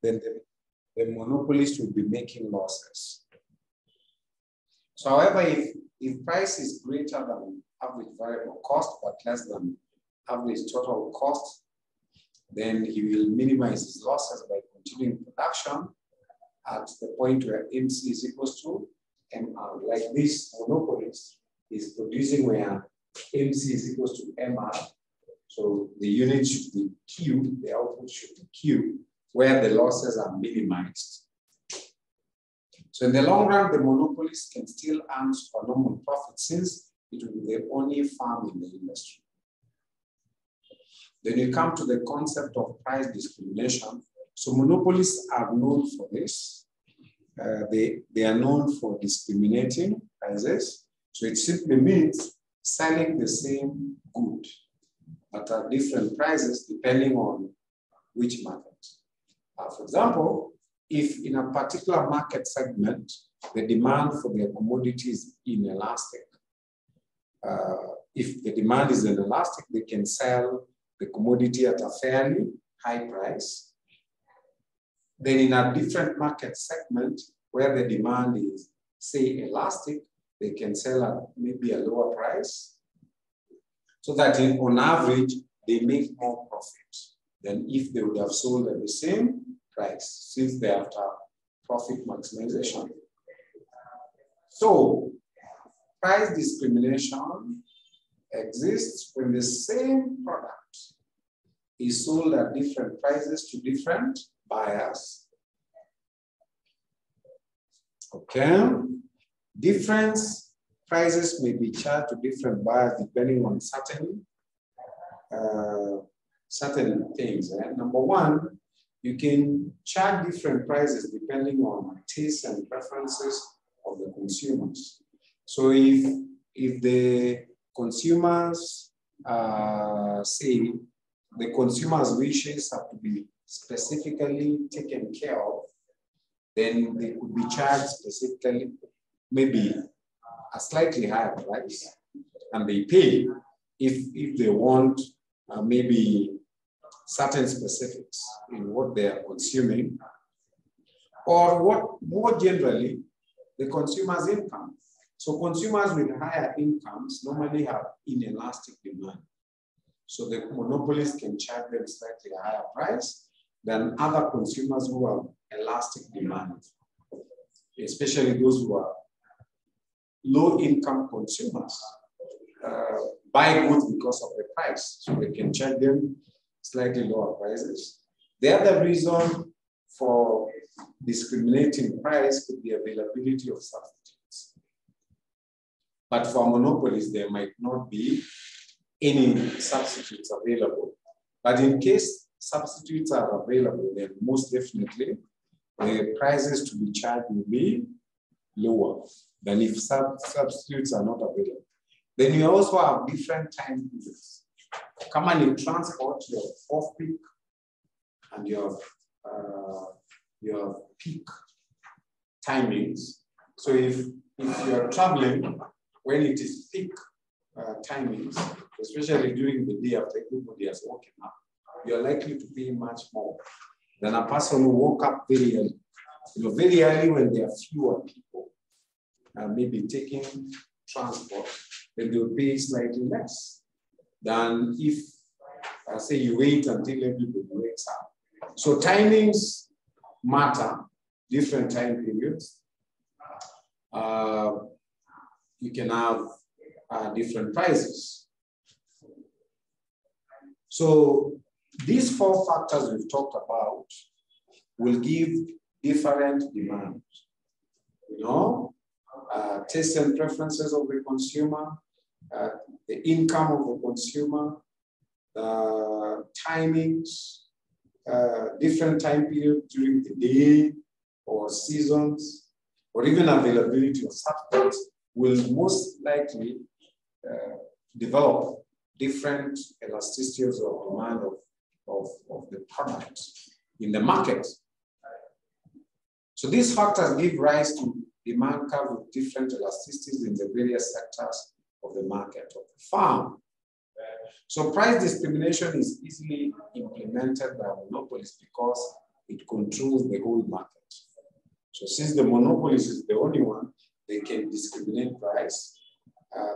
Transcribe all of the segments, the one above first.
then the monopolist will be making losses. So however, if price is greater than average variable cost, but less than average total cost, then he will minimize his losses by continuing production at the point where MC is equals to MR. Like this monopolist is producing where MC is equals to MR. So the unit should be Q, the output should be Q, where the losses are minimized. So in the long run, the monopolist can still earn supernormal profit since it will be the only firm in the industry. Then you come to the concept of price discrimination. So monopolists are known for this. They are known for discriminating prices. So it simply means selling the same good, but at different prices depending on which market. For example, if in a particular market segment, the demand for their commodity is inelastic. If the demand is inelastic, they can sell the commodity at a fairly high price. Then in a different market segment where the demand is, say, elastic, they can sell at maybe a lower price, so that on average, they make more profit than if they would have sold at the same price, since they have profit maximization. So price discrimination exists when the same product is sold at different prices to different buyers. Okay. Different prices may be charged to different buyers depending on certain things. Number one, you can charge different prices depending on tastes and preferences of the consumers. So if the consumers say the consumer's wishes have to be specifically taken care of, then they could be charged specifically, maybe a slightly higher price, and they pay if they want maybe certain specifics in what they are consuming, or what more generally, the consumer's income. So consumers with higher incomes normally have inelastic demand. So the monopolist can charge them slightly higher price than other consumers who have elastic demand, especially those who are low-income consumers buy goods because of the price, so they can charge them slightly lower prices. The other reason for discriminating price could be availability of substitutes. But for monopolies, there might not be any substitutes available. But in case substitutes are available, then most definitely the prices to be charged will be lower than if substitutes are not available. Then you also have different time periods. Come on, in transport, you have off-peak and you have peak timings. So if you are traveling when it is peak timings, especially during the day after everybody has woken up, you're likely to pay much more than a person who woke up very early. Very early when there are fewer people, maybe taking transport, then they'll pay slightly less than if, say, you wait until everybody wakes up. So timings matter, different time periods. You can have different prices. So these four factors we've talked about will give different demand. You know, tastes and preferences of the consumer, the income of the consumer, the timings, different time periods during the day or seasons, or even availability of substances will most likely develop different elasticities of demand of the product in the market. So these factors give rise to demand curve with different elasticities in the various sectors of the market of the farm. So price discrimination is easily implemented by monopolies because it controls the whole market. So since the monopolist is the only one, they can discriminate price.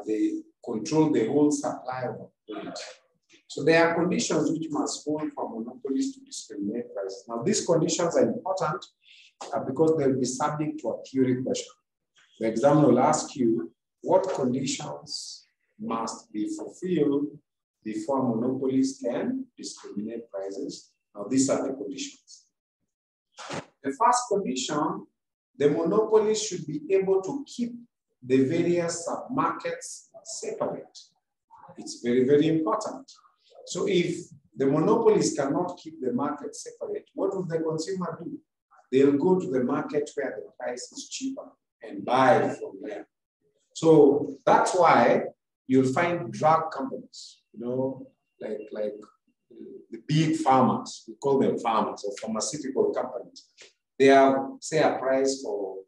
They control the whole supply of commodity. So there are conditions which must hold for monopolists to discriminate prices. Now these conditions are important because they'll be subject to a theory question. The examiner will ask you, what conditions must be fulfilled before monopolists can discriminate prices? Now these are the conditions. The first condition, the monopolist should be able to keep the various sub-markets separate. It's very, very important. So if the monopolist cannot keep the market separate, what will the consumer do? They'll go to the market where the price is cheaper and buy from there. So that's why you'll find drug companies, you know, like the big farmers, we call them farmers or pharmaceutical companies. They have, say, a price for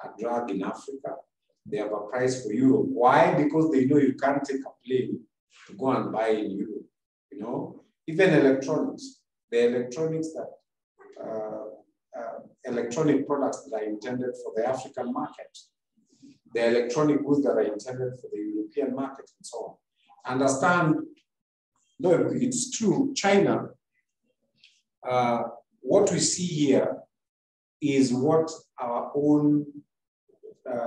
a drug in Africa. They have a price for Europe. Why? Because they know you can't take a plane to go and buy in Europe. You know, even electronics, the electronics that electronic products that are intended for the African market, the electronic goods that are intended for the European market, and so on. Understand, no, it's true. China, what we see here is what our own,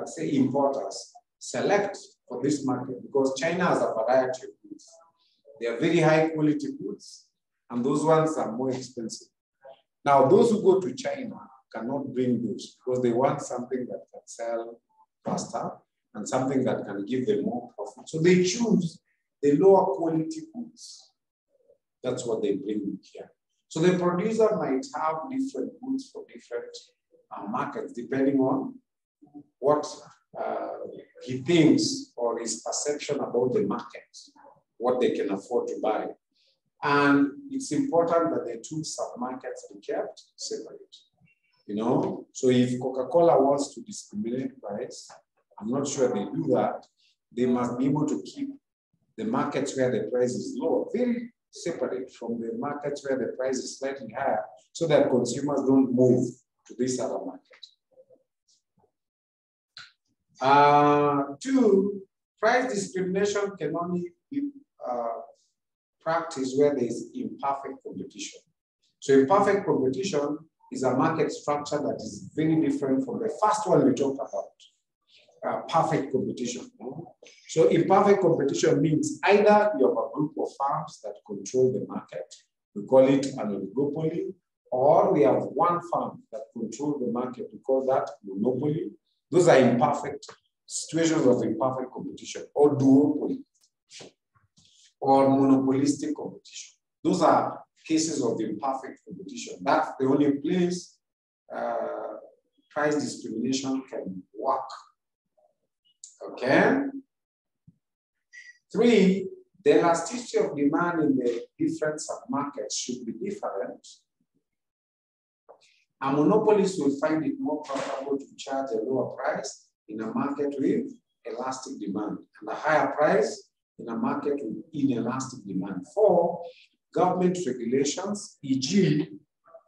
say, importers select for this market, because China has a variety of goods. They are very high quality goods, and those ones are more expensive. Now, those who go to China cannot bring those because they want something that can sell faster and something that can give them more profit. So they choose the lower quality goods. That's what they bring here. So the producer might have different goods for different markets, depending on what he thinks or his perception about the market, what they can afford to buy. And it's important that the two sub-markets be kept separate. You know, so if Coca-Cola wants to discriminate price, I'm not sure they do that. They must be able to keep the markets where the price is low very separate from the markets where the price is slightly higher, so that consumers don't move to this other market. Two, price discrimination can only be practiced where there is imperfect competition. So imperfect competition is a market structure that is very different from the first one we talked about, perfect competition. So imperfect competition means either you have a group of farms that control the market, we call it an oligopoly, or we have one farm that controls the market, we call that monopoly. Those are imperfect situations of imperfect competition, or duopoly, or monopolistic competition. Those are cases of imperfect competition. That's the only place price discrimination can work. Okay? Three, the elasticity of demand in the different submarkets should be different. A monopolist will find it more profitable to charge a lower price in a market with elastic demand, and a higher price in a market with inelastic demand. Four, government regulations, e.g.,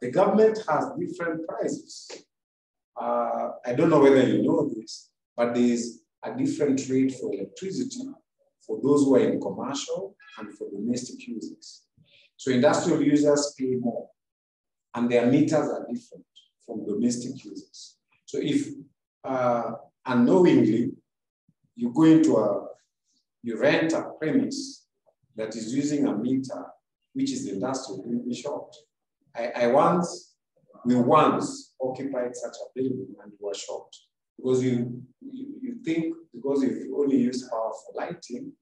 the government has different prices. I don't know whether you know this, but there is a different rate for electricity for those who are in commercial and for domestic users. So industrial users pay more, and their meters are different from domestic users. So if unknowingly you go into you rent a premise that is using a meter which is industrial, you will be shocked. We once occupied such a building and were shocked because you think because if you only use power for lighting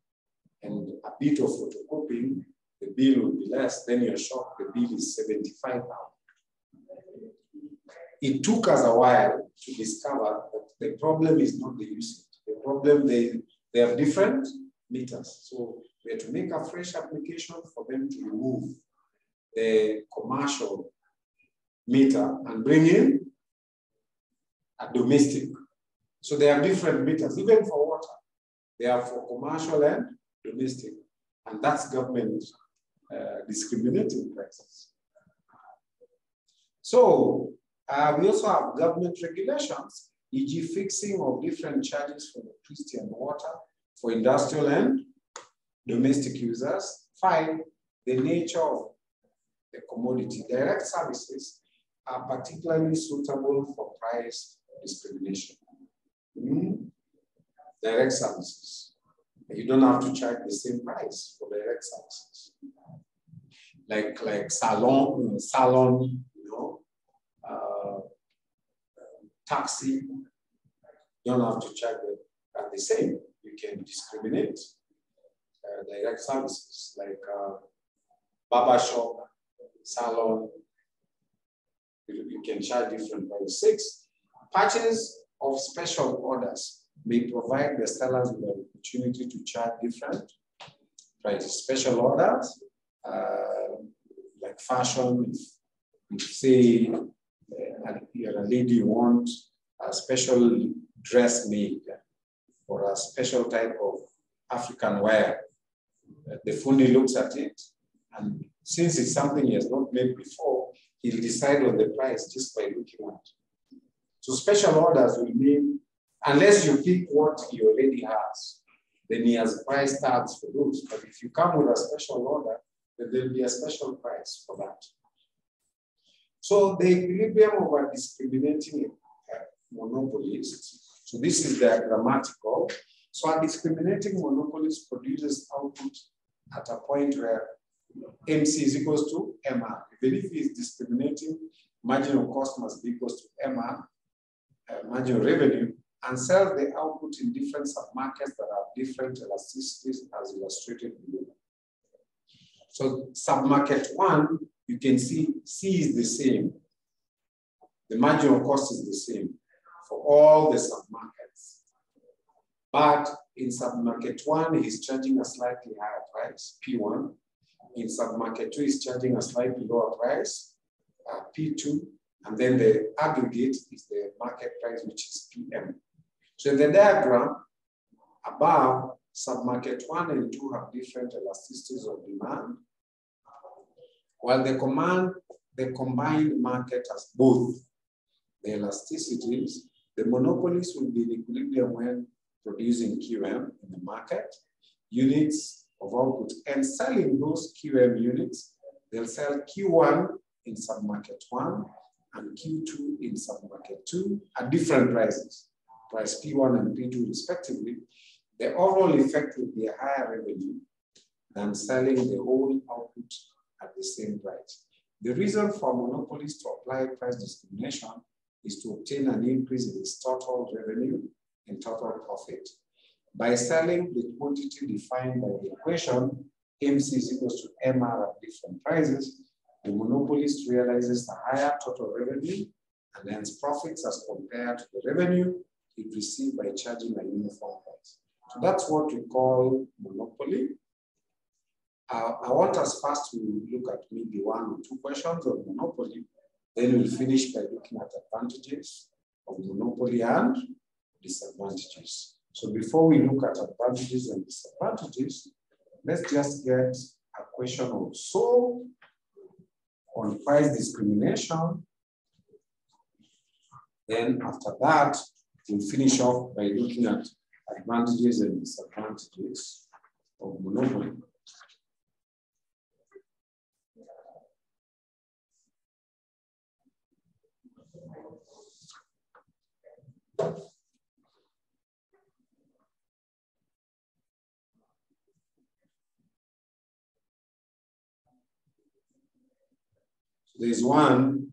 and a bit of photocopying, the bill will be less, then you're shocked the bill is 75 pounds. It took us a while to discover that the problem is not the usage. The problem, they have different meters. So we had to make a fresh application for them to remove the commercial meter and bring in a domestic. So they have different meters, even for water. They are for commercial and domestic. And that's government discriminating prices. So we also have government regulations, e.g. fixing of different charges for electricity and water for industrial and domestic users. 5, the nature of the commodity. Direct services are particularly suitable for price discrimination. Direct services. You don't have to charge the same price for direct services. Like salon, you know, taxi, you don't have to charge at the same. You can discriminate. Direct services like barber shop, salon, you can charge different prices. 6, purchase of special orders may provide the sellers with the opportunity to charge different prices. Special orders, like fashion, if say you're a lady, you want a special dress made or a special type of African wear. The fundi looks at it, and since it's something he has not made before, he'll decide on the price just by looking at it. So special orders will mean, unless you pick what he already has, then he has price tags for those. But if you come with a special order, then there'll be a special price for that. So the equilibrium of a discriminating monopolist. So this is the grammatical. So a discriminating monopolist produces output at a point where MC is equals to MR. Even if he is discriminating, marginal cost must be equals to MR, marginal revenue, and sell the output in different submarkets that have different elasticities as illustrated below. So submarket 1, you can see C is the same. The marginal cost is the same for all the submarkets. But in submarket 1, he's charging a slightly higher price, P1. In submarket 2, he's charging a slightly lower price, P2. And then the aggregate is the market price, which is PM. So in the diagram above, submarket 1 and 2 have different elasticities of demand, while the combined market has both the elasticities. The monopolies will be in equilibrium when producing QM in the market, units of output, and selling those QM units. They'll sell Q1 in submarket 1 and Q2 in submarket 2 at different prices, price P1 and P2 respectively. The overall effect will be a higher revenue than selling the whole output at the same price. The reason for monopolies to apply price discrimination is to obtain an increase in its total revenue and total profit. By selling the quantity defined by the equation, MC is equals to MR at different prices, the monopolist realizes a higher total revenue and hence profits as compared to the revenue it received by charging a uniform price. So that's what we call monopoly. I want us first to look at maybe 1 or 2 questions on monopoly. Then we'll finish by looking at advantages of monopoly and disadvantages. So before we look at advantages and disadvantages, let's just get a question or so on price discrimination. Then after that, we'll finish off by looking at advantages and disadvantages of monopoly. There's one,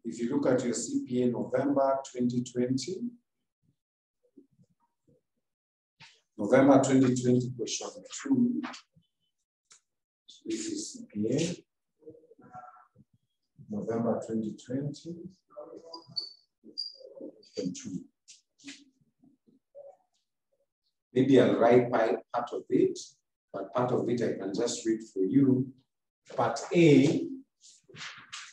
if you look at your CPA November 2020, November 2020 question 2, this is CPA, November 2020, question 2. Maybe I'll write part of it, but part of it I can just read for you. Part A,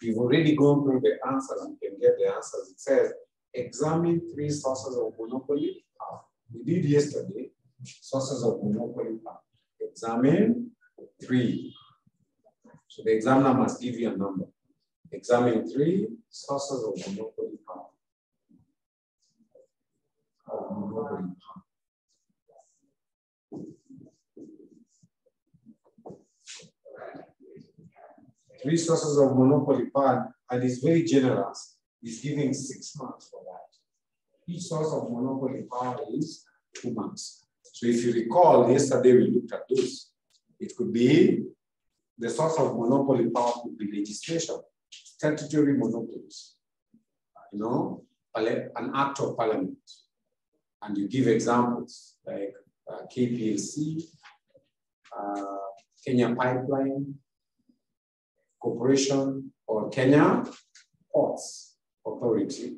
you've already gone through the answers, you can get the answers. It says, examine 3 sources of monopoly power. We did yesterday, sources of monopoly power. Examine 3. So the examiner must give you a number. Examine 3 sources of monopoly power. Three sources of monopoly power, and it's very generous. It's giving 6 marks for that. Each source of monopoly power is 2 marks. So if you recall, yesterday we looked at those. It could be the source of monopoly power could be legislation, statutory monopolies, an act of parliament. And you give examples like KPLC, Kenya Pipeline Corporation, or Kenya Ports Authority.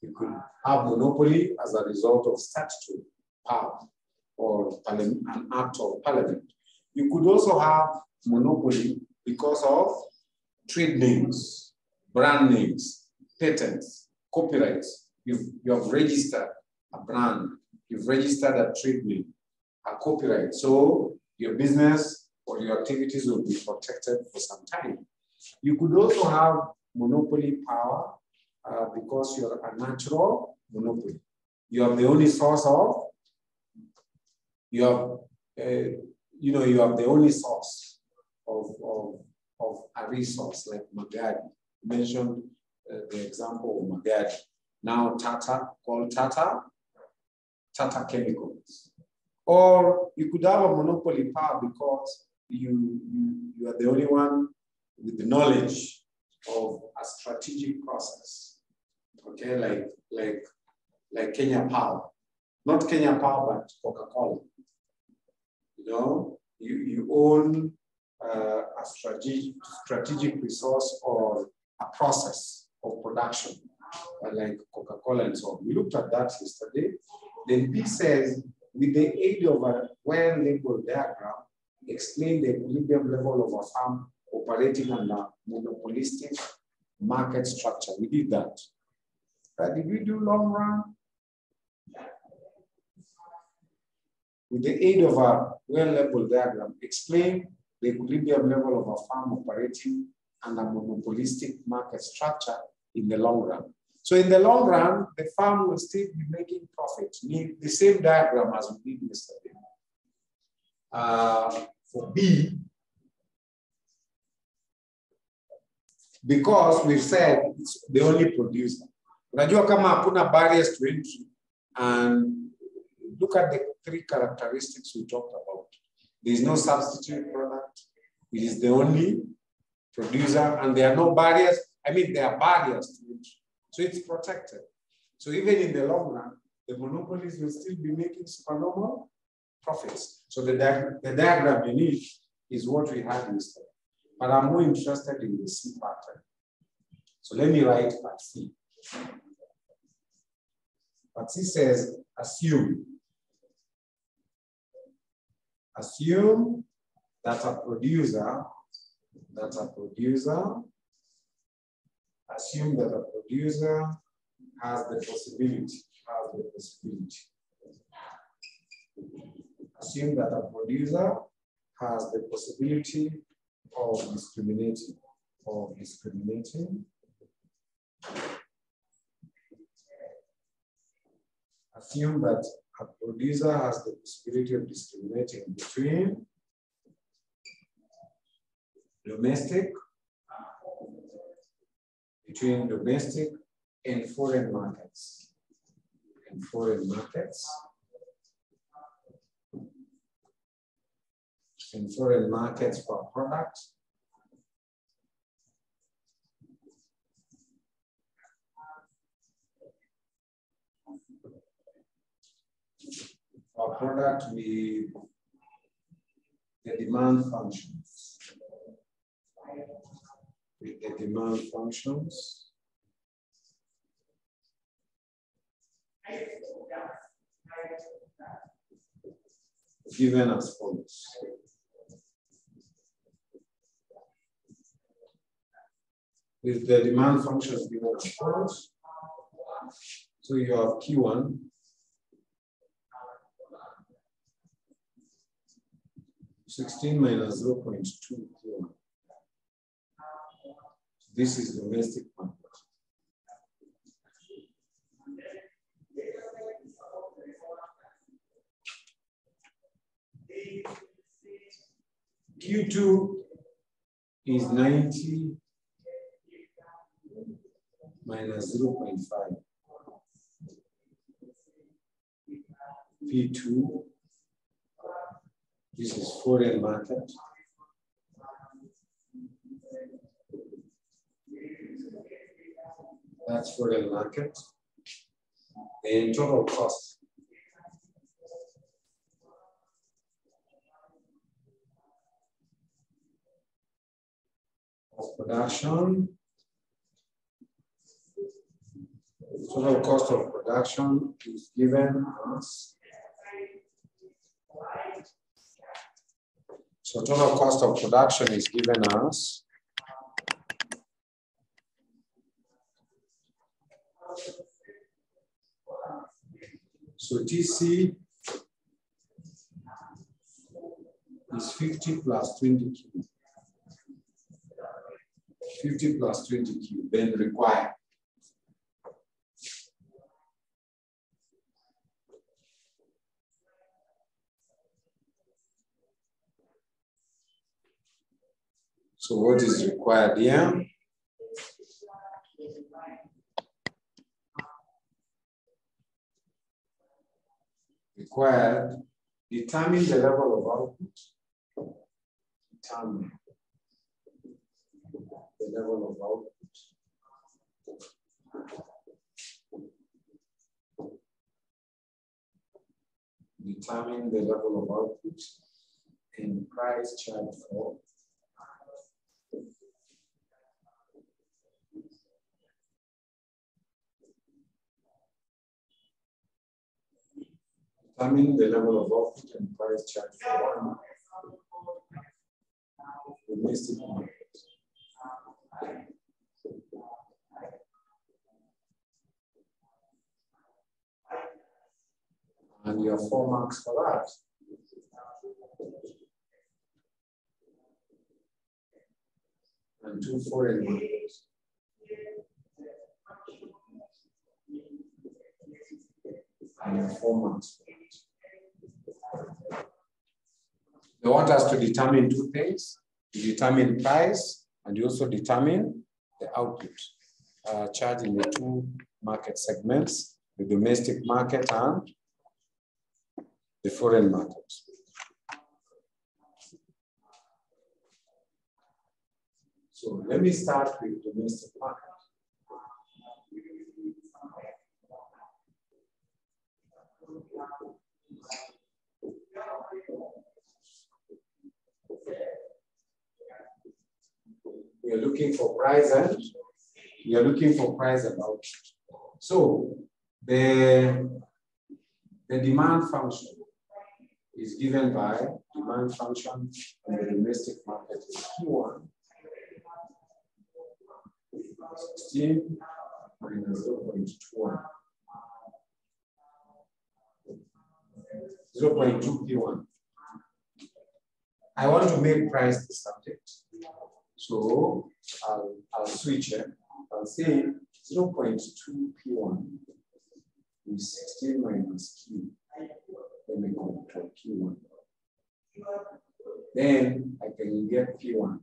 You could have monopoly as a result of statutory power or an act of parliament. You could also have monopoly because of trade names, brand names, patents, copyrights. You have registered a brand, you've registered a trade name, a copyright. So your business or your activities will be protected for some time. You could also have monopoly power because you're a natural monopoly. You have the only source of, you have the only source of a resource like Magadi. You mentioned the example of Magadi. Now Tata, called Tata Chemicals. Or you could have a monopoly power because you are the only one with the knowledge of a strategic process. Okay, like Kenya Power. Not Kenya Power, but Coca-Cola. You own a strategic resource or a process of production, like Coca-Cola and so on. We looked at that yesterday. Then B says, with the aid of a well-labeled diagram, explain the equilibrium level of a firm operating under monopolistic market structure. We did that. Did we do long run? With the aid of a well-labeled diagram, explain the equilibrium level of a firm operating under monopolistic market structure in the long run. So in the long run, the firm will still be making profit. Need the same diagram as we did yesterday. For B, because we've said it's the only producer. Unajua kama hakuna barriers to entry, and look at the 3 characteristics we talked about. There is no substitute product. It is the only producer, and there are no barriers. I mean, there are barriers to entry. So it's protected. So even in the long run, the monopolies will still be making supernormal profits. So the diagram you need is what we had yesterday. But I'm more interested in the C pattern. So let me write part C. Part C says, assume that a producer has the possibility. Assume that a producer has the possibility of discriminating. Assume that a producer has the possibility of discriminating between domestic and foreign markets. In foreign markets for products. For product with the demand functions. Given as follows. With the demand functions given as follows. So you have Q1. -16 -0.2 Q1. This is domestic market. Q2 is 90 minus 0.5. P2, this is foreign market. That's foreign market. And total cost. Of production. Total cost of production is given as. So total cost of production is given as. So TC is 50 plus 20Q. 50 plus 20Q, then required. So what is required here? Required, determine the level of output. Determine the level of output. Determine the level of output and price charged for. Determine the level of output and price charged for one domestic market. And you have 4 marks for that. And 2 foreign markets. And you have 4 marks. They want us to determine 2 things. You determine price, and you also determine the output charged in the 2 market segments, the domestic market and the foreign market. So let me start with domestic market. We are looking for price and output. So the demand function is given by demand function in the domestic market is Q1 16 minus 0.21. 0.2 P1. I want to make price the subject. So I'll switch it. I'll say 0.2 P1 is 16 minus Q. Let me go to Q1. Then I can get P1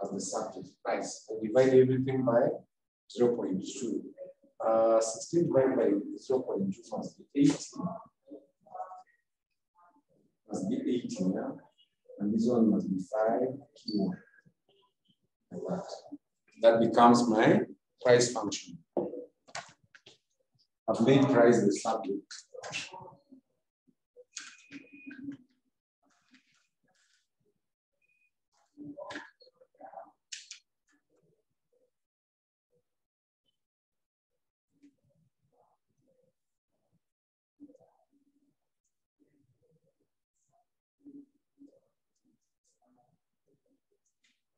as the subject price. I divide everything by 0.2. 16 divided by 0.2 must be 80. Must be 80 now. And this one must be 5 Q1. Like that. That becomes my price function. I've made price the subject.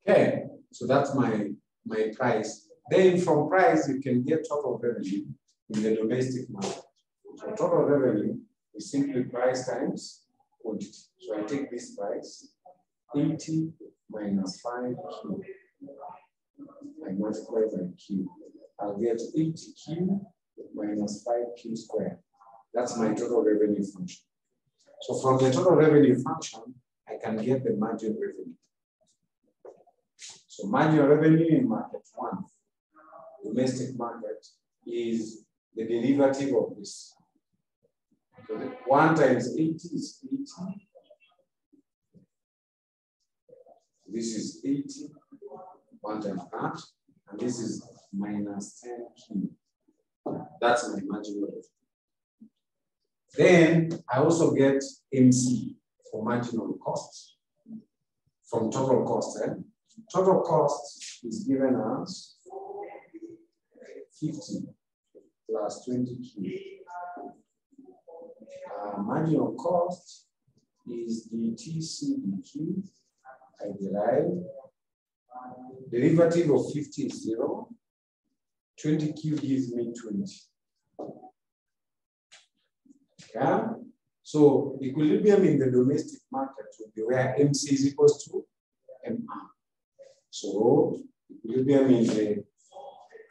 Okay, so that's my price. Then from price, you can get total revenue in the domestic market. So total revenue is simply price times quantity. So I take this price, 80 minus 5Q. I multiply by Q. I'll get 80Q minus 5Q squared. That's my total revenue function. So from the total revenue function, I can get the margin revenue. So margin revenue in market one, domestic market, is the derivative of this. So 1 times 80 is 80. This is 80, 1 times that, and this is minus 10Q. That's my margin revenue. Then I also get MC for marginal costs from total cost. Total cost is given as 50 plus 20Q. Marginal cost is DTC DQ. I derive. Derivative of 50 is 0. 20Q gives me 20. Okay? So equilibrium in the domestic market will be where MC is equals to MR. So equilibrium in the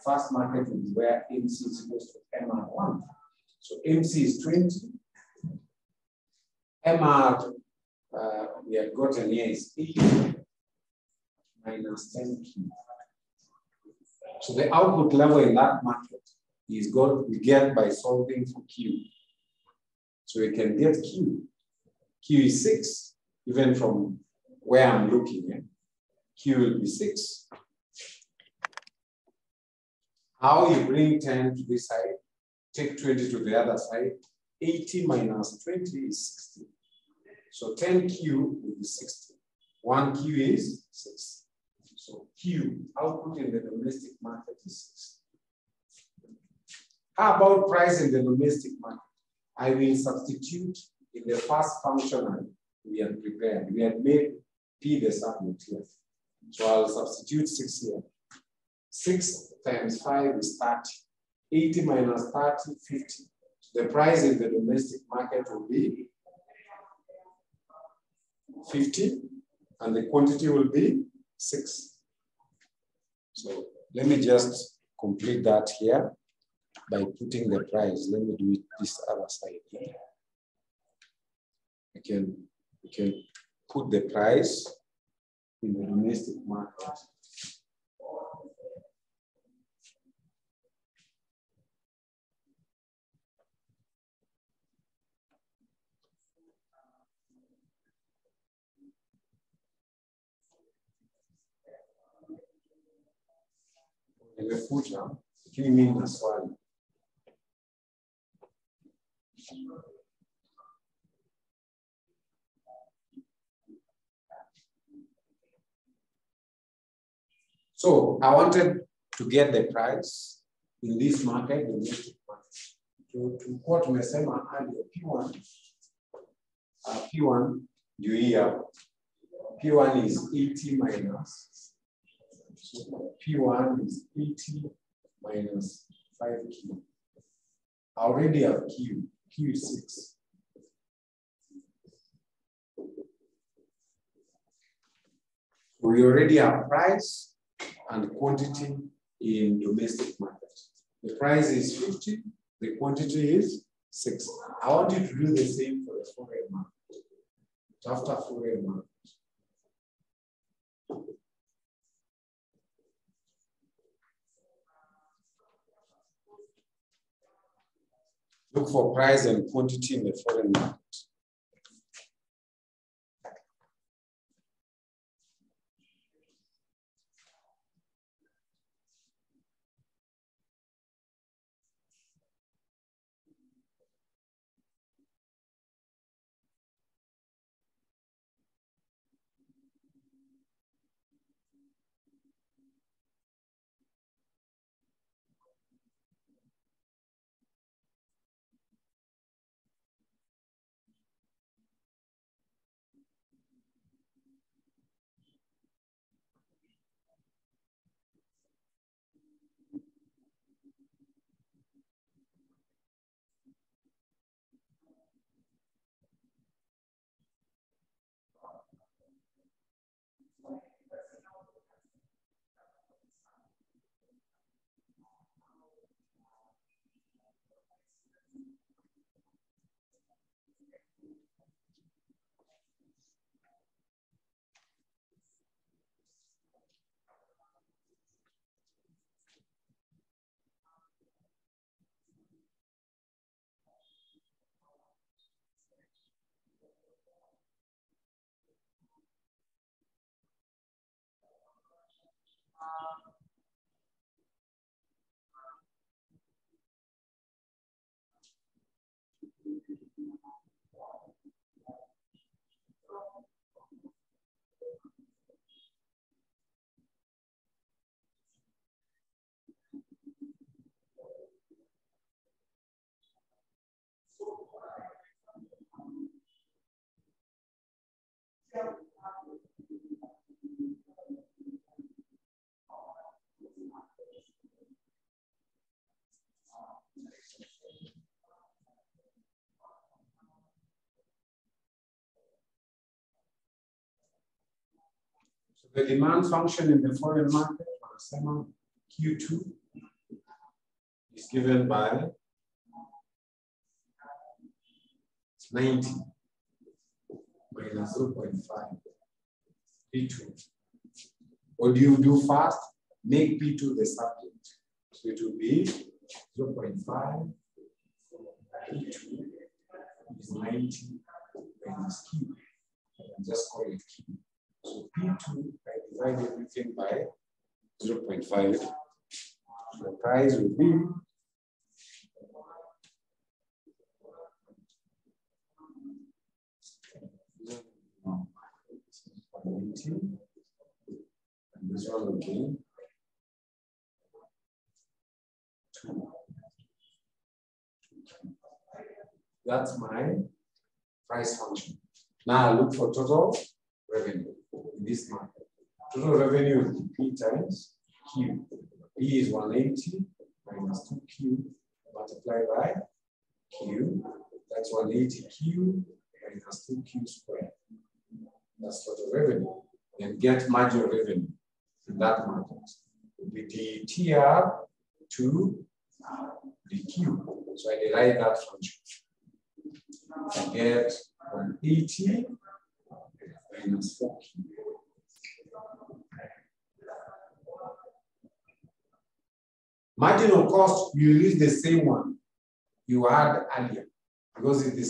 first market will be where MC is equals to MR1. So MC is 20. MR we have gotten here is 80 minus 10Q. So the output level in that market is what we get by solving for Q. So we can get Q. Q is 6, even from where I'm looking at. Q will be 6. How you bring 10 to this side, take 20 to the other side. 80 minus 20 is 60. So 10Q will be 60. 1Q is 6. So Q, output in the domestic market is 6. How about price in the domestic market? I will substitute in the first function we had prepared. We had made P the subnet here. So I'll substitute 6 here. 6 times 5 is 30. 80 minus 30, 50. The price in the domestic market will be 50, and the quantity will be 6. So let me just complete that here by putting the price. Let me do it this other side here. We can put the price in the domestic market. Nimefuta, lakini mimi nina swali. So I wanted to get the price in this market, the domestic market. To what tumesema earlier, P1 ndio hii hapa. P1 is 80 minus. So P1 is 80 minus 5Q. I already have Q. Q is 6. We already have price and quantity in domestic market. The price is 50, the quantity is 6. I want you to do the same for the foreign market. After foreign market. Look for price and quantity in the foreign market. The demand function in the foreign market, wanasema Q2 is given by 90 minus 0.5 P2. What do you do first? Make P2 the subject. So it will be 0.5 P2 is 90 minus Q. And just call it Q. So P2, I divide everything by 0.5. The price will be 180. And this one will be 2. That's my price function. Now I look for total revenue in this market. Total revenue is P times Q. P is 180 minus 2Q multiplied by Q. That's 180Q minus 2Q squared. That's total revenue. And get margin revenue in that market. It will be DTR to DQ. So I derive that function. I get 180 minus 4Q. Marginal cost, you use the same one you had earlier because it's the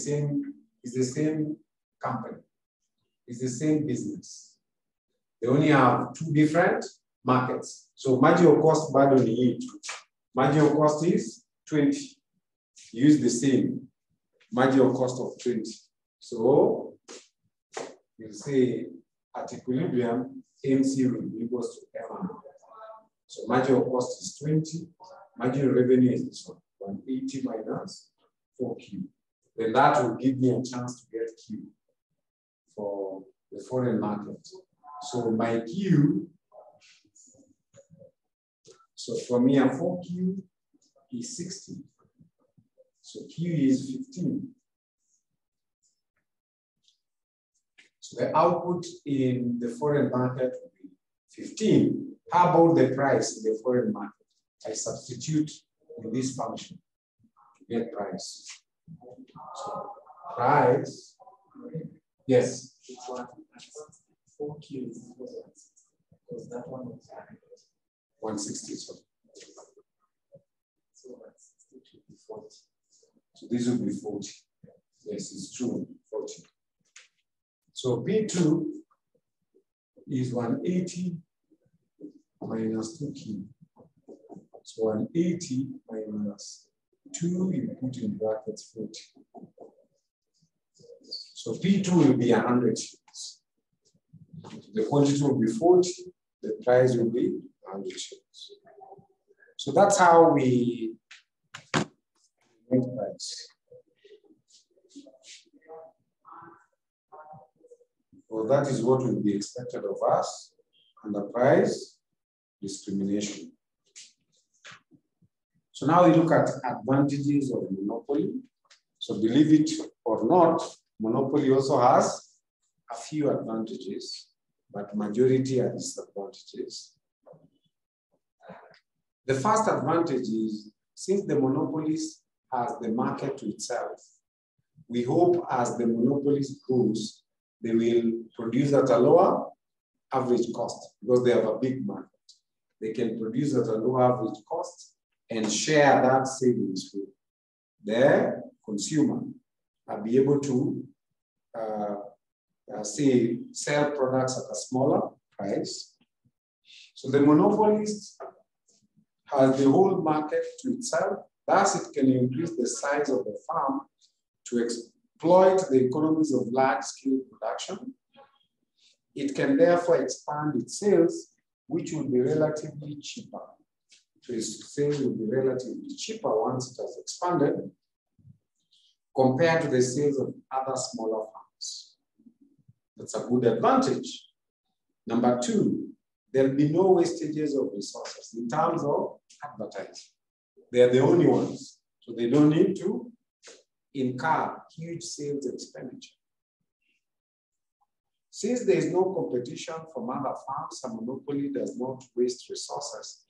same company, it's the same business. They only have 2 different markets. So marginal cost bado ni hii. Marginal cost is 20. Use the same marginal cost of 20. So you say at equilibrium, MC will be equal to M. So marginal cost is 20. Marginal revenue is this one, 180 minus 4Q. Then that will give me a chance to get Q for the foreign market. So my Q, so from here 4Q is 60. So Q is 15. So the output in the foreign market will be 15. How about the price in the foreign market? I substitute in this function to get price. So price, yes. 4Q because that one was 160. So that's 40. So this will be 40. Yes, it's true, 40. So P2 is 180 minus 2Q. So 180 minus 2, you put in brackets 40. So P2 will be 100 shillings. The quantity will be 40, the price will be 100 shillings. So that's how we make price. Well, that is what will be expected of us under price discrimination. So now we look at advantages of monopoly. So believe it or not, monopoly also has a few advantages, but majority are disadvantages. The first advantage is, since the monopolist has the market to itself, we hope as the monopolist grows, they will produce at a lower average cost because they have a big market. They can produce at a lower average cost and share that savings with the consumer and be able to say sell products at a smaller price So the monopolist has the whole market to itself. Thus, it can increase the size of the farm to exploit the economies of large-scale production. It can therefore expand its sales, which will be relatively cheaper. So its sales will be relatively cheaper once it has expanded compared to the sales of other smaller farms. That's a good advantage. Number two, there'll be no wastages of resources in terms of advertising. They're the only ones, so they don't need to incur huge sales expenditure. Since there is no competition from other farms, a monopoly does not waste resources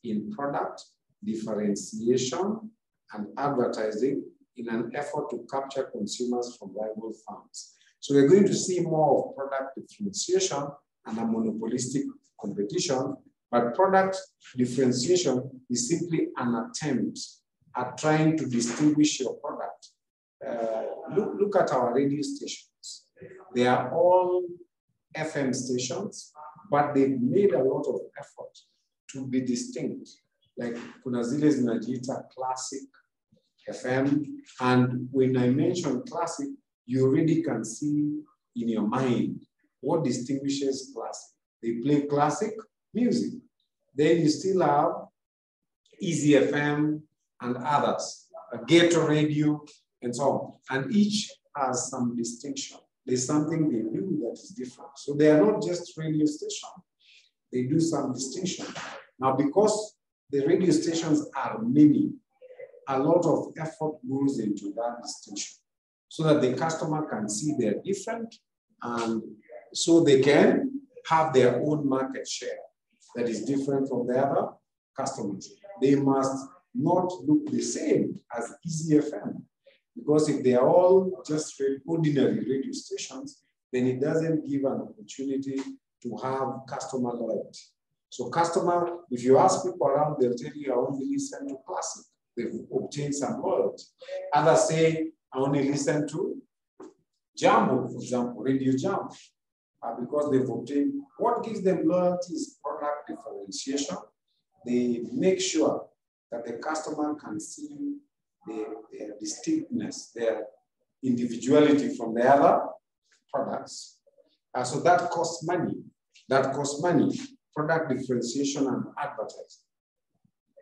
in product differentiation and advertising in an effort to capture consumers from rival farms. So we're going to see more of product differentiation and a monopolistic competition, but product differentiation is simply an attempt at trying to distinguish your product. Look at our radio stations. They are all FM stations, but they've made a lot of effort to be distinct. Like kuna zile zinajiita classic FM, and when I mention classic, you already can see in your mind what distinguishes classic. They play classic music. Then you still have Easy FM and others, a Ghetto Radio, and so on. And each has some distinction. There's something they do that is different. So they are not just radio stations. They do some distinction. Now, because the radio stations are many, a lot of effort goes into that distinction so that the customer can see they're different, and so they can have their own market share that is different from the other customers. They must not look the same as Easy FM, because if they are all just ordinary radio stations, then it doesn't give an opportunity to have customer loyalty. So customer, if you ask people around, they'll tell you, I only listen to classic. They've obtained some loyalty. Others say, I only listen to Jambo, for example, Radio Jambo, because they've obtained. What gives them loyalty is product differentiation. They make sure that the customer can see their distinctness, their individuality from the other products. So that costs money. That costs money, product differentiation and advertising,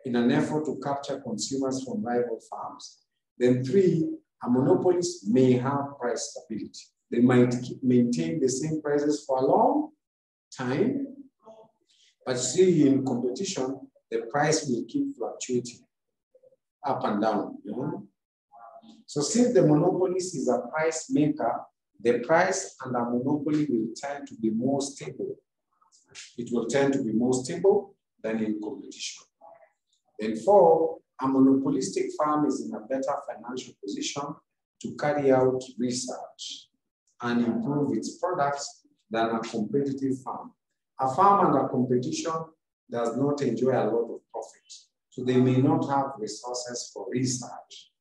in an effort to capture consumers from rival farms. Then three, a monopolist may have price stability. They might maintain the same prices for a long time, but see, in competition, the price will keep fluctuating up and down. You know? So since the monopolist is a price maker, the price under monopoly will tend to be more stable. It will tend to be more stable than in competition. Then four, a monopolistic farm is in a better financial position to carry out research and improve its products than a competitive farm. A farm under competition does not enjoy a lot of profit, so they may not have resources for research.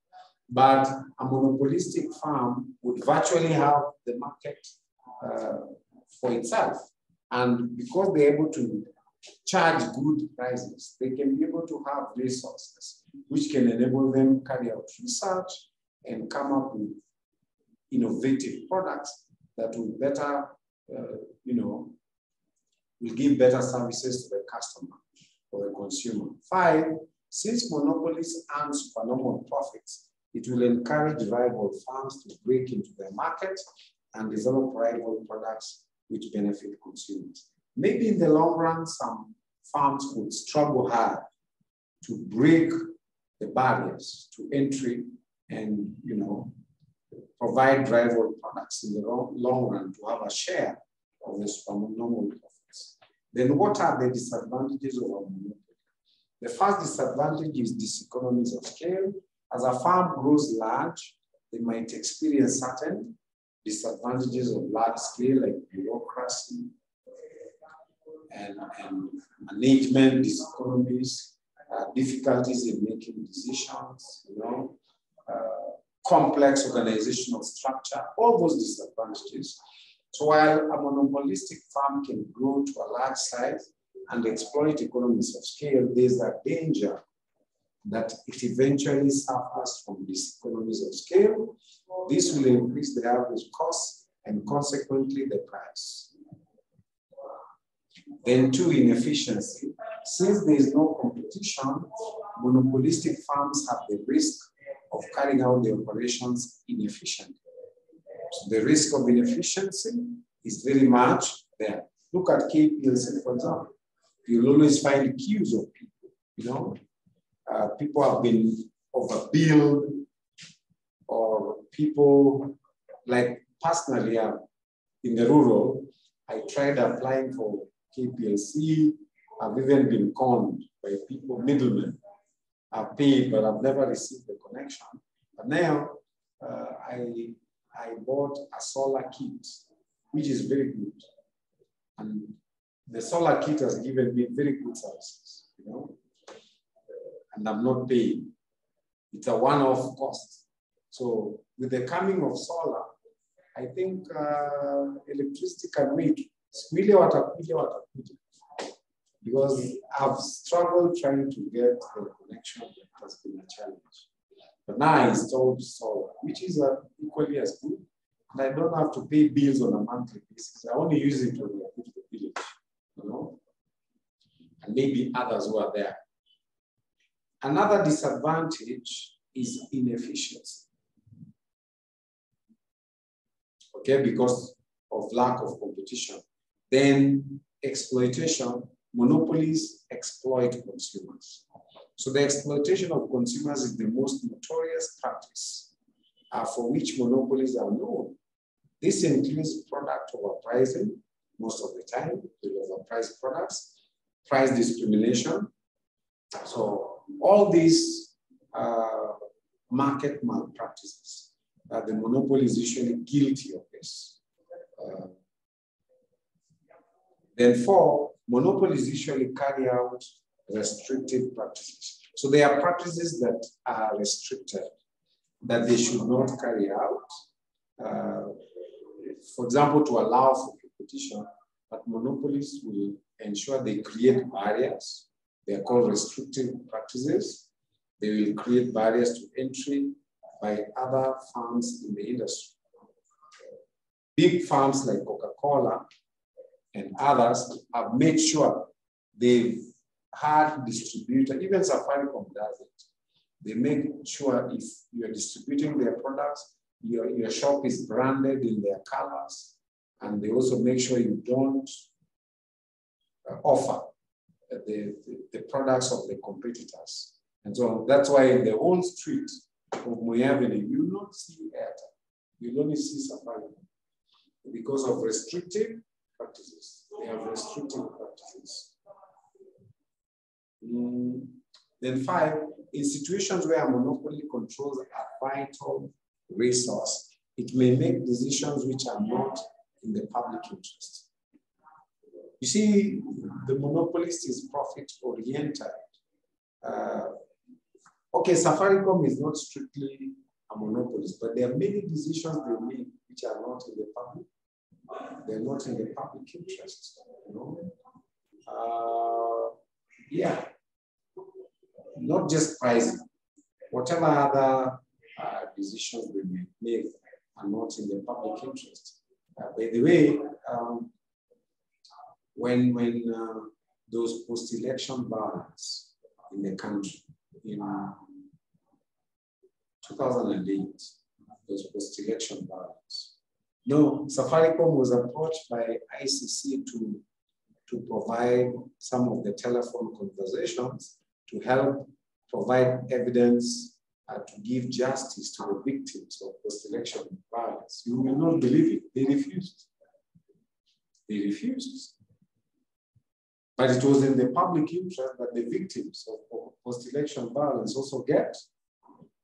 But a monopolistic farm would virtually have the market for itself. And because they're able to charge good prices, they can be able to have resources which can enable them carry out research and come up with innovative products that will better, will give better services to the customer or the consumer. Five, since monopolies earn supernormal profits, it will encourage rival farms to break into the market and develop rival products which benefit consumers. Maybe in the long run, some farms would struggle hard to break the barriers to entry and, provide rival products in the long run to have a share of the supernormal profits. Then what are the disadvantages of a monopoly? The first disadvantage is diseconomies of scale. As a farm grows large, they might experience certain disadvantages of large scale, like bureaucracy and management diseconomies, difficulties in making decisions, complex organizational structure, all those disadvantages. So while a monopolistic farm can grow to a large size, and exploit economies of scale, there's a danger that it eventually suffers from these economies of scale. This will increase the average cost and consequently the price. Then two, inefficiency. Since there is no competition, monopolistic firms have the risk of carrying out the operations inefficiently. So the risk of inefficiency is very much there. Look at KPLC, for example. You'll always find queues of people, you know. People have been overbilled, or people, like personally, in the rural, I tried applying for KPLC. I've even been conned by people, middlemen. I've paid, but I've never received the connection. But now, I bought a solar kit, which is very good. And the solar kit has given me very good services, you know, and I'm not paying. It's a one-off cost. So with the coming of solar, I think electricity can make because I've struggled trying to get the connection. That has been a challenge. But now I installed solar, which is equally as good. And I don't have to pay bills on a monthly basis. I only use it when I go to the village, you know, and maybe others who are there. Another disadvantage is inefficiency. Okay, because of lack of competition. Then exploitation, monopolies exploit consumers. So the exploitation of consumers is the most notorious practice for which monopolies are known. This includes product overpricing most of the time, the overpriced products, price discrimination. So all these market malpractices, the monopoly is usually guilty of this. Then four, monopolies usually carry out restrictive practices. So there are practices that are restricted, that they should not carry out. For example, to allow for competition, but monopolies will ensure they create barriers. They are called restrictive practices. They will create barriers to entry by other firms in the industry. Big firms like Coca-Cola and others have made sure they've had distributors, even Safaricom does it. They make sure if you're distributing their products, your shop is branded in their colors, and they also make sure you don't offer the products of the competitors. And so that's why in the whole street of Moyavini, you will not see Airtel. You'll only see Safaricom because of restrictive practices. They have restrictive practices. Then five, in situations where a monopoly controls a vital resource, it may make decisions which are not in the public interest. You see, the monopolist is profit-oriented. Okay, Safaricom is not strictly a monopolist, but there are many decisions they make which are not in the public. They're not in the public interest, you know. Yeah, not just pricing. Whatever other decisions we may make are not in the public interest. By the way, when those post-election violence in the country in 2008, those post-election violence. No, Safaricom was approached by ICC to provide some of the telephone conversations to help provide evidence to give justice to the victims of post-election violence. You will not believe it, they refused. They refused. But it was in the public interest that the victims of post-election violence also get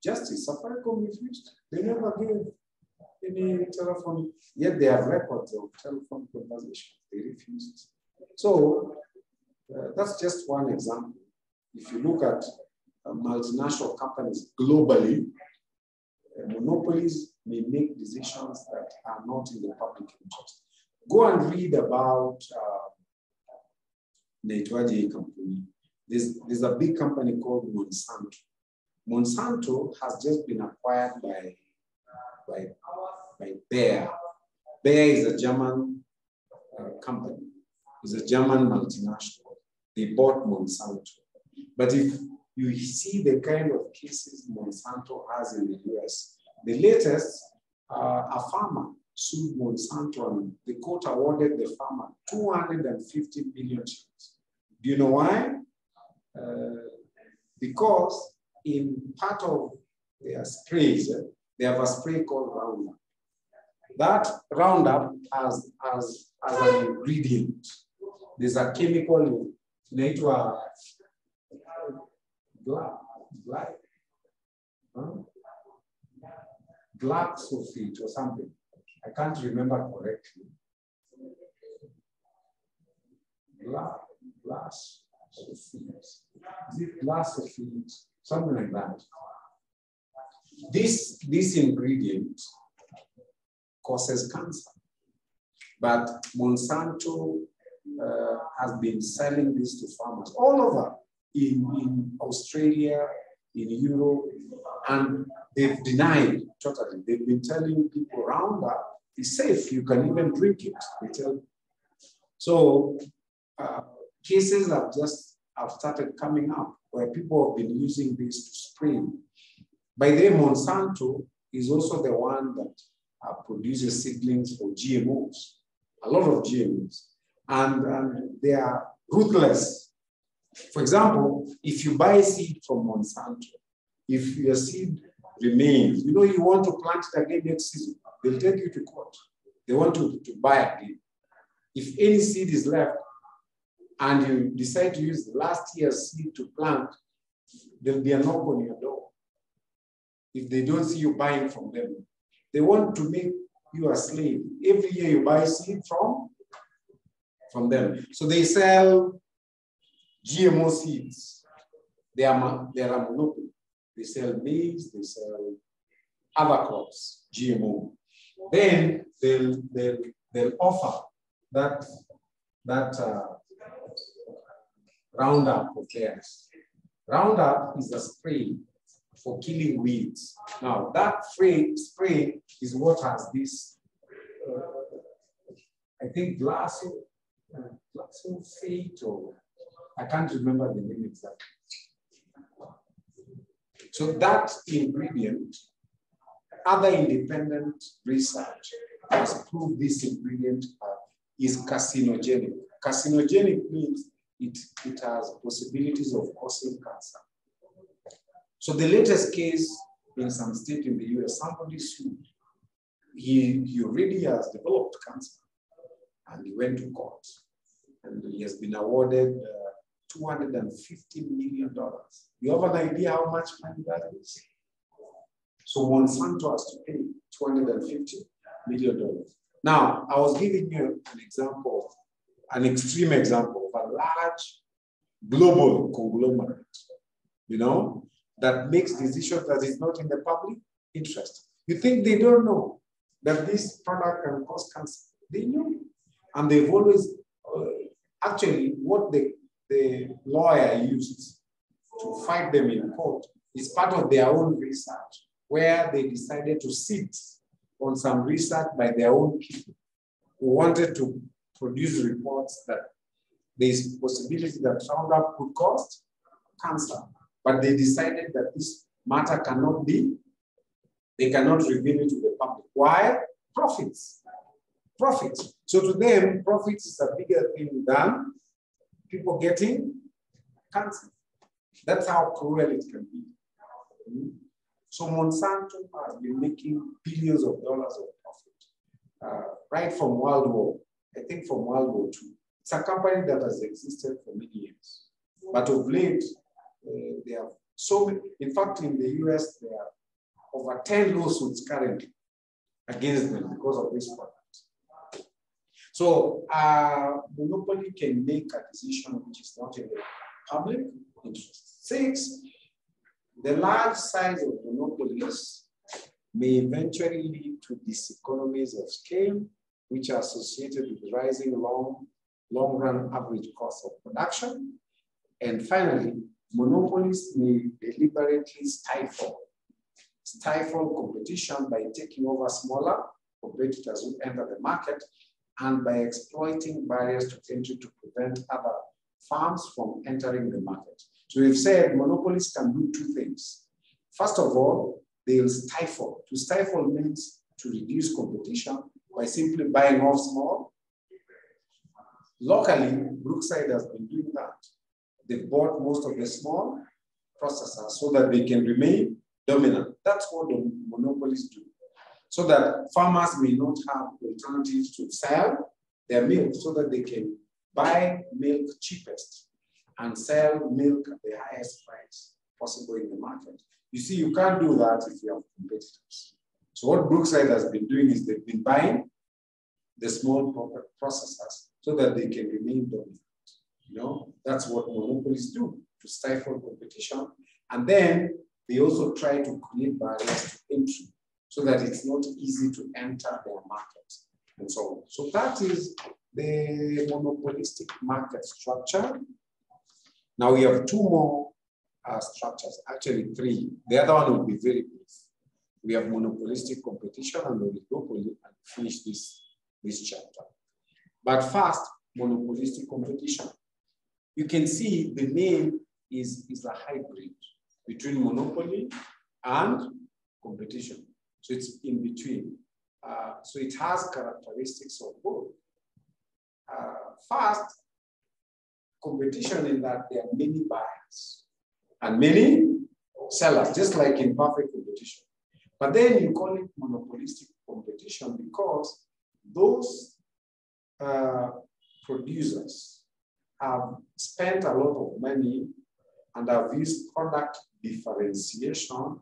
justice. Safaricom refused. They never gave any telephone, yet they have records of telephone conversations. They refused. So that's just one example. If you look at multinational companies globally, monopolies may make decisions that are not in the public interest. Go and read about inaitwaje kampuni? There's a big company called Monsanto. Monsanto has just been acquired by Bayer. Bayer is a German company. It's a German multinational. They bought Monsanto. But if you see the kind of cases Monsanto has in the US, the latest, a farmer sued Monsanto and the court awarded the farmer 250 million shillings. Do you know why? Because in part of their sprays, they have a spray called Roundup. That Roundup has an ingredient. There's a chemical nature glyphosate or something. I can't remember correctly. Glyphosate. Is it glyphosate? Something like that. This ingredient causes cancer. But Monsanto has been selling this to farmers all over in Australia, in Europe, and they've denied totally. They've been telling people Roundup is safe, you can even drink it. They tell. So cases have started coming up where people have been using this to spray. By the way, Monsanto is also the one that produces seedlings for GMOs, a lot of GMOs, and they are ruthless. For example, if you buy seed from Monsanto, if your seed remains, you want to plant it again next season, they'll take you to court. They want to buy again. If any seed is left and you decide to use last year's seed to plant, there'll be a knock on your door. If they don't see you buying from them, they want to make you a slave. Every year you buy seed from them. So they sell GMO seeds. They are a monopoly. They sell maize, they sell other crops, GMO. Then they'll offer that Roundup of theirs. Roundup is a spray for killing weeds. Now that spray is what has this, I think glyphosate, or I can't remember the name exactly. So that ingredient, other independent research has proved this ingredient is carcinogenic. Carcinogenic means it has possibilities of causing cancer. So the latest case in some state in the US, somebody sued. He already has developed cancer and he went to court and he has been awarded $250 million. You have an idea how much money that is? So Monsanto has to pay $250 million. Now, I was giving you an example, an extreme example of a large global conglomerate, that makes decisions that is not in the public interest. You think they don't know that this product can cause cancer? They know. And they've always, actually, what the lawyer used to fight them in court is part of their own research, where they decided to sit on some research by their own people who wanted to produce reports that there's possibility that Roundup could cause cancer. But they decided that this matter cannot be, they cannot reveal it to the public. Why? Profits. Profits. So to them, profits is a bigger thing than people getting cancer. That's how cruel it can be. So Monsanto has been making billions of dollars of profit right from World War, I think from World War II. It's a company that has existed for many years. But of late, they have so many, in fact, in the US, there are over 10 lawsuits currently against them because of this product. So monopoly can make a decision which is not in the public interest. 6, the large size of monopolies may eventually lead to diseconomies of scale, which are associated with rising long long-run average cost of production. And finally, monopolies may deliberately stifle competition by taking over smaller competitors who enter the market and by exploiting barriers to entry to prevent other firms from entering the market. So we've said monopolies can do two things. First of all, they'll stifle. To stifle means to reduce competition by simply buying off small. Locally, Brookside has been doing that. They bought most of the small processors so that they can remain dominant. That's what the monopolies do. So that farmers may not have alternatives to sell their milk so that they can buy milk cheapest and sell milk at the highest price possible in the market. You see, you can't do that if you have competitors. So what Brookside has been doing is they've been buying the small processors so that they can remain dominant. You know, that's what monopolies do, to stifle competition. And then they also try to create barriers to entry so that it's not easy to enter their market and so on. So that is the monopolistic market structure. Now we have two more structures, actually three. The other one will be very brief. We have monopolistic competition and oligopoly, and finish this chapter. But first, monopolistic competition. You can see the name is a hybrid between monopoly and competition. So it's in between. So it has characteristics of both. First, competition in that there are many buyers and many sellers, just like in perfect competition. But then you call it monopolistic competition because those producers have spent a lot of money and have used product differentiation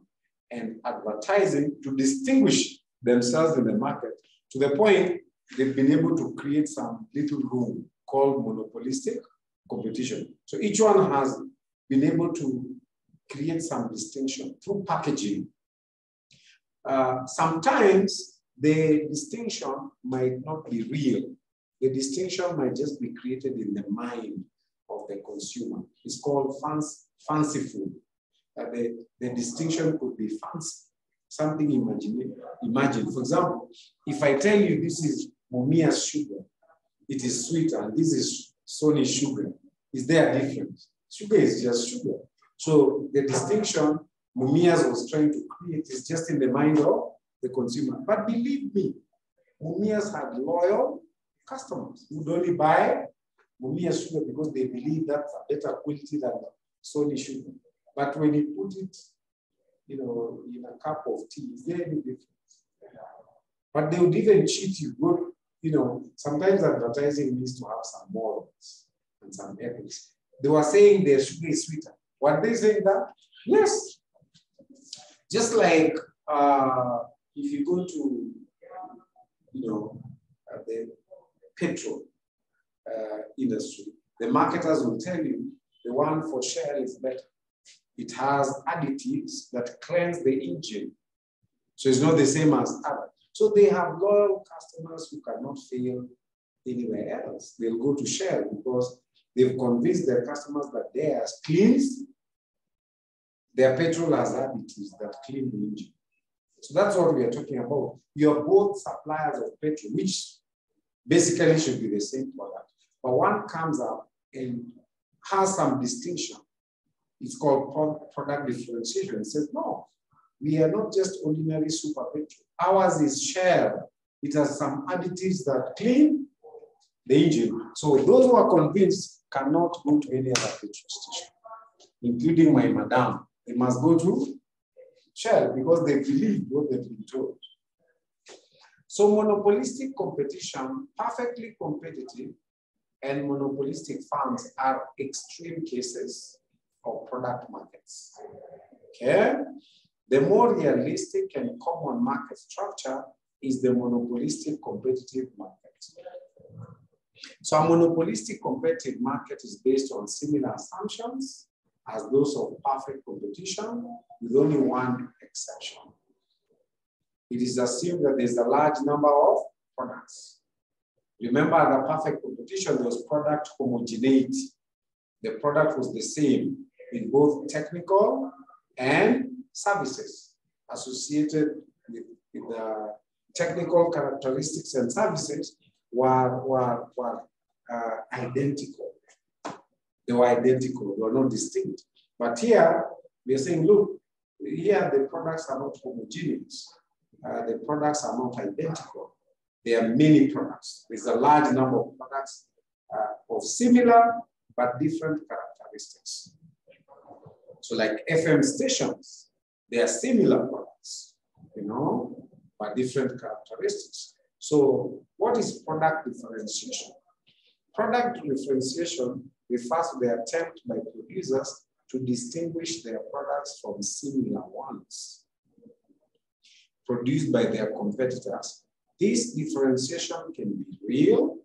and advertising to distinguish themselves in the market to the point they've been able to create some little room called monopolistic competition. So each one has been able to create some distinction through packaging. Sometimes the distinction might not be real. The distinction might just be created in the mind of the consumer. It's called fanciful. The distinction could be fancy, something imagine. For example, if I tell you this is Mumia's sugar, it is sweeter, and this is Sony's sugar, is there a difference? Sugar is just sugar. So the distinction Mumia's was trying to create is just in the mind of the consumer. But believe me, Mumia's had loyal customers who would only buy Mumia's sugar because they believe that's a better quality than Sony sugar. But when you put it, in a cup of tea, is there any difference? But they would even cheat you. Sometimes advertising needs to have some morals and some ethics. They were saying their sugar is sweeter. Were they saying that? Yes. Just like if you go to, the petrol industry, the marketers will tell you the one for Shell is better. It has additives that cleanse the engine. So it's not the same as others. So they have loyal customers who cannot fail anywhere else. They'll go to Shell because they've convinced their customers that theirs cleans. Their petrol has additives that clean the engine. So that's what we are talking about. You're both suppliers of petrol, which basically should be the same product. But one comes up and has some distinction. It's called product differentiation. It says, no, we are not just ordinary super petrol. Ours is Shell. It has some additives that clean the engine. So those who are convinced cannot go to any other petrol station, including my madam. They must go to Shell because they believe what they've been told. So monopolistic competition, perfectly competitive, and monopolistic firms are extreme cases of product markets. Okay? The more realistic and common market structure is the monopolistic competitive market. So a monopolistic competitive market is based on similar assumptions as those of perfect competition, with only one exception. It is assumed that there's a large number of products. Remember, the perfect competition, there was product homogeneity. The product was the same in both technical and services associated with the technical characteristics and services were identical. They were identical, they were not distinct. But here, we are saying, look, here the products are not homogeneous. The products are not identical. There are many products. There's a large number of products of similar but different characteristics. So like FM stations, they are similar products, you know, but different characteristics. So what is product differentiation? Product differentiation refers to the attempt by producers to distinguish their products from similar ones produced by their competitors. This differentiation can be real,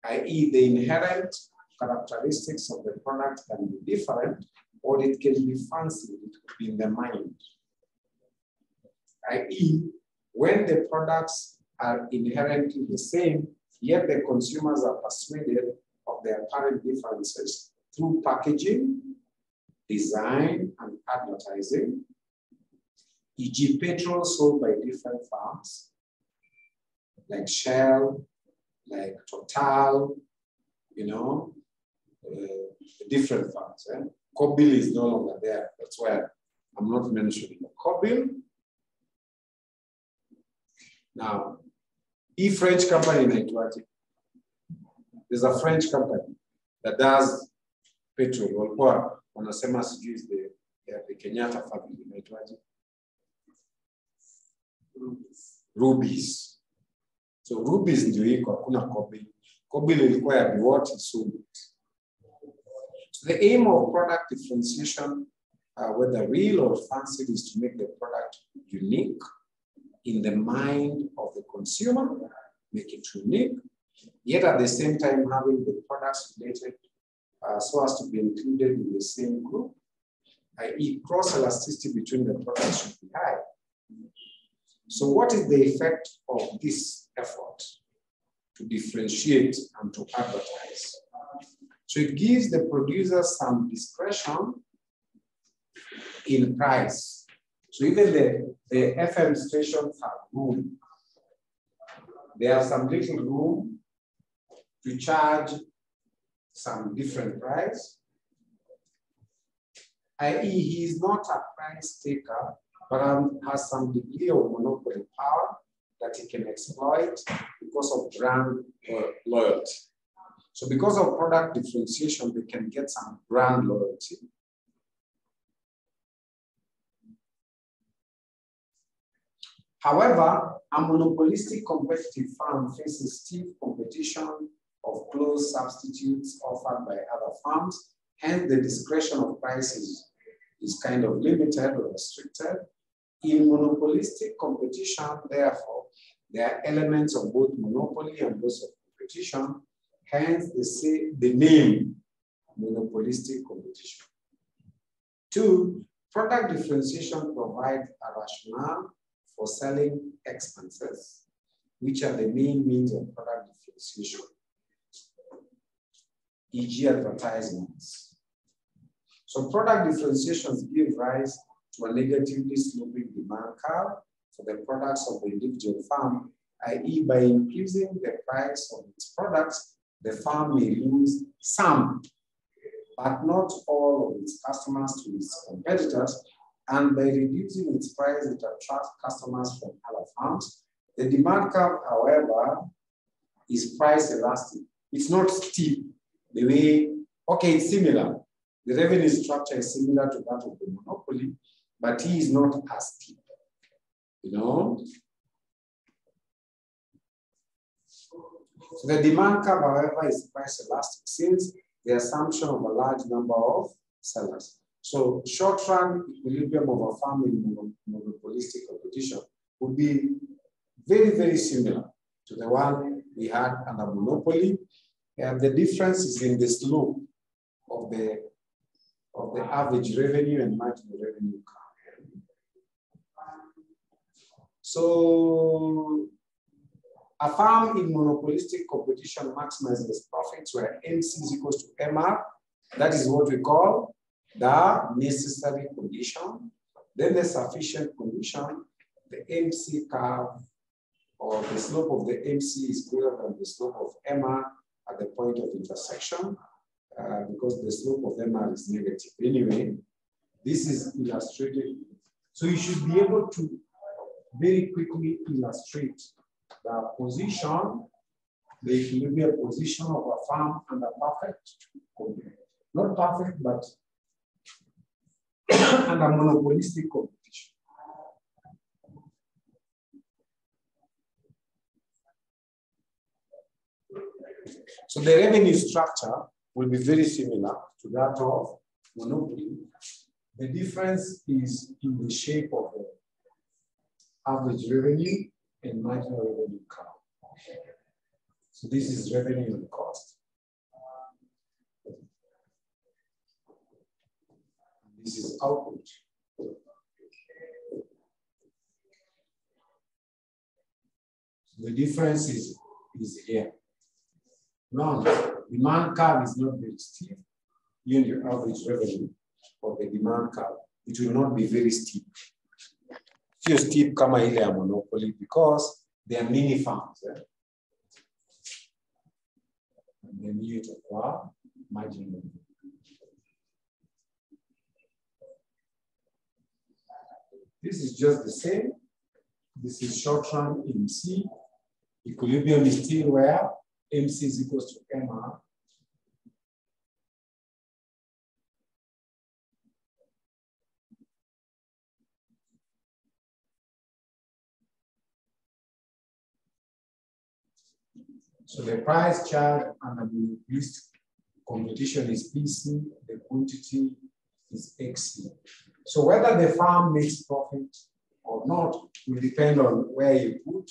i.e. the inherent characteristics of the product can be different, or it can be fancied, it could be in the mind. i.e. when the products are inherently the same, yet the consumers are persuaded of their apparent differences through packaging, design, and advertising, e.g. petrol sold by different firms, like Shell, like Total, you know, different firms. Eh? Kobil is no longer there. That's why I'm not mentioning Kobil. Now, French company in Haiti, there's a French company that does petrol. Walikuwa wanasema sijui is the Kenyatta family inaitwaje? Rubies. So Rubies ndio iko, hakuna Kobil. Kobil ilikuwa ya Biwott Summit. So the aim of product differentiation, whether real or fancied, is to make the product unique in the mind of the consumer, make it unique, yet at the same time having the products related so as to be included in the same group, i.e. cross-elasticity between the products should be high. So what is the effect of this effort to differentiate and to advertise? So it gives the producer some discretion in price. So even the FM stations have room. They have some little room to charge some different price, i.e. he is not a price taker, but has some degree of monopoly power that he can exploit because of brand loyalty. So because of product differentiation, they can get some brand loyalty. However, a monopolistic competitive firm faces stiff competition of close substitutes offered by other firms, hence the discretion of prices is kind of limited or restricted. In monopolistic competition, therefore, there are elements of both monopoly and those of competition, hence the name monopolistic competition. 2, product differentiation provides a rationale for selling expenses, which are the main means of product differentiation, e.g. advertisements. So product differentiations give rise to a negatively sloping demand curve for the products of the individual firm, i.e. by increasing the price of its products, the firm may lose some, but not all of its customers to its competitors, and by reducing its price, it attracts customers from other firms. The demand curve, however, is price elastic. It's not steep the way, okay, it's similar. The revenue structure is similar to that of the monopoly, but he is not as steep, you know? So the demand curve, however, is price elastic since the assumption of a large number of sellers. So short-run equilibrium of a firm in monopolistic competition would be very, very similar to the one we had under monopoly. And the difference is in the slope of the average revenue and marginal revenue curve. So A firm in monopolistic competition maximizes its profits where MC is equals to MR. That is what we call the necessary condition. Then the sufficient condition, the MC curve or the slope of the MC is greater than the slope of MR at the point of intersection because the slope of MR is negative. Anyway, this is illustrated. So you should be able to very quickly illustrate the position, the equilibrium position of a firm under perfect, not perfect, but under monopolistic competition. So the revenue structure will be very similar to that of monopoly. The difference is in the shape of the average revenue and marginal revenue curve. So this is revenue and cost. This is output. The difference is here. Now, demand curve is not very steep. Even your average revenue of the demand curve, it will not be very steep. Sio steep kama ile ya monopoly because they are mini farms. And then you itakuwa marginal. This is just the same. This is short run MC. Equilibrium is still where MC is equals to MR. So the price charged under the list competition is PC, the quantity is XC. So whether the farm makes profit or not will depend on where you put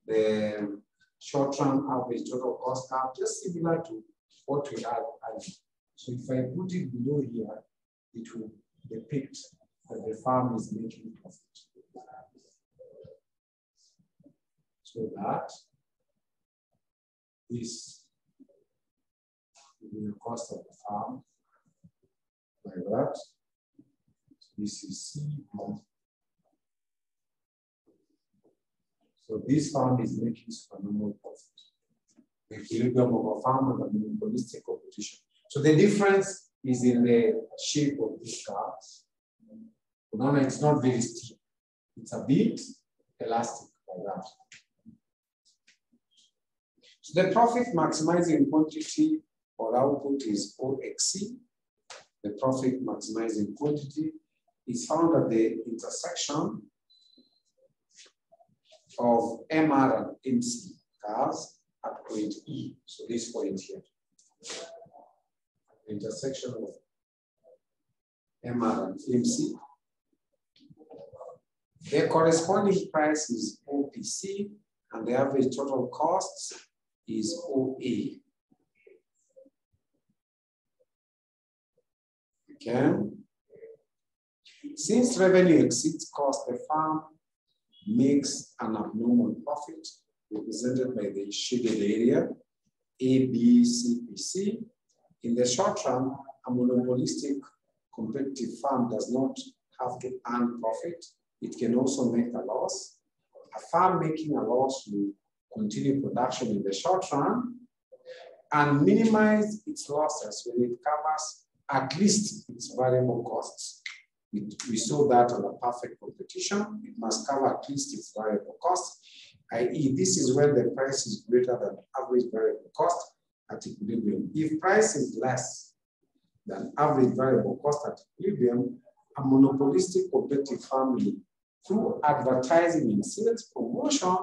the short-term average total cost curve, just similar to what we had earlier. So if I put it below here, it will depict that the farm is making profit. So that is the cost of the farm, like that. This is C. So this farm is making supernormal profit. The equilibrium of a farm and a monopolistic competition. So the difference is in the shape of these curves. No, it's not very steep. It's a bit elastic like that. So the profit maximizing quantity or output is OXC. The profit maximizing quantity is found at the intersection of MR and MC curves at point E. So this point here. Intersection of MR and MC. Their corresponding price is OPC and the average total costs is OA. Okay. Since revenue exceeds cost, the firm makes an abnormal profit represented by the shaded area, A, B, C, P, C. In the short run, a monopolistic competitive firm does not have to earn profit. It can also make a loss. A firm making a loss will continue production in the short run and minimize its losses when it covers at least its variable costs. We saw that on a perfect competition. It must cover at least its variable costs, i.e. this is when the price is greater than average variable cost at equilibrium. If price is less than average variable cost at equilibrium, a monopolistic competitive firm will, through advertising and sales promotion,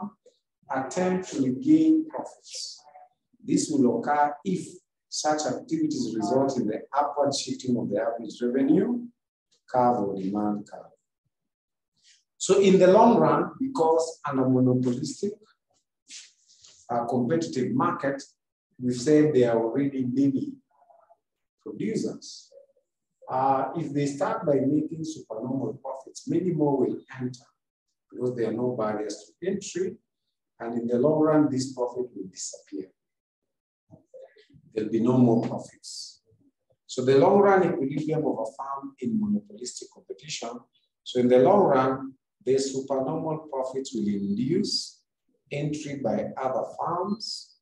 attempt to regain profits. This will occur if such activities result in the upward shifting of the average revenue curve or demand curve. So in the long run, because under monopolistic competitive market, we've said there are already many producers. If they start by making supernormal profits, many more will enter because there are no barriers to entry. And in the long run, this profit will disappear. There'll be no more profits. So the long run equilibrium of a farm in monopolistic competition. So in the long run, the supernormal profits will induce entry by other farms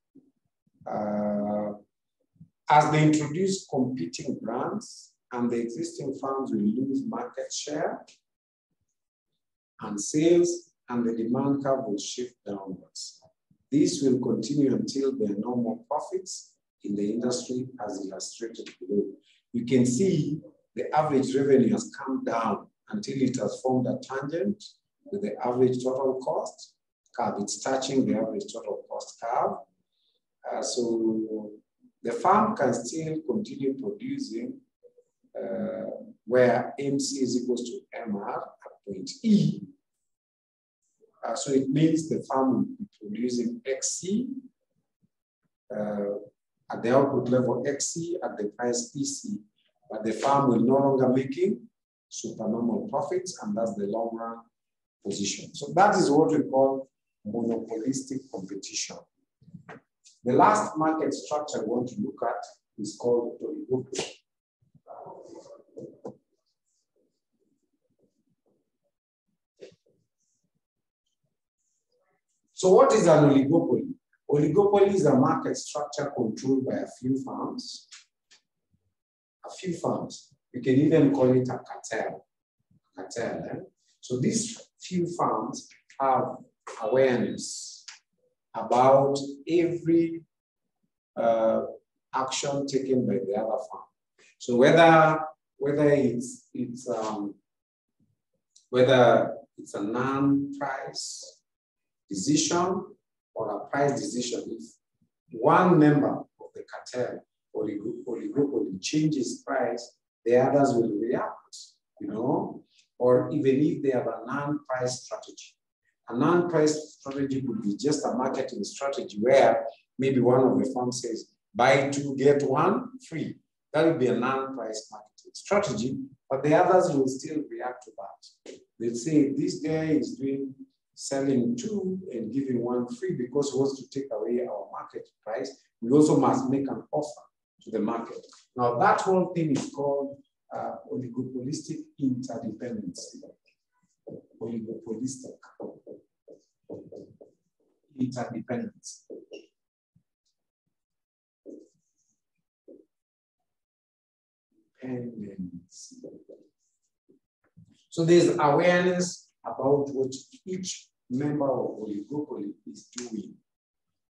as they introduce competing brands, and the existing farms will lose market share and sales, and the demand curve will shift downwards. This will continue until there are no more profits in the industry, as illustrated below. You can see the average revenue has come down until it has formed a tangent with the average total cost curve. It's touching the average total cost curve. So the farm can still continue producing where MC is equal to MR at point E. So it means the farm will be producing XC at the output level XC at the price PC, but the farm will no longer making supernormal profits, and that's the long run position. So that is what we call monopolistic competition. The last market structure I want to look at is called oligopoly. So what is an oligopoly? Oligopoly is a market structure controlled by a few farms. A few farms. You can even call it a cartel. So these few farms have awareness about every action taken by the other farm. So whether it's a non-price decision or a price decision, if one member of the cartel or oligopoly changes price, the others will react, you know, or even if they have a non-price strategy. A non-price strategy could be just a marketing strategy where maybe one of the farms says, buy two, get one free. That would be a non-price marketing strategy, but the others will still react to that. They'll say, this guy is selling two and giving one free because he wants to take away our market price. We also must make an offer to the market. Now that whole thing is called oligopolistic interdependency. Oligopolistic interdependence. So there's awareness about what each member of oligopoly is doing.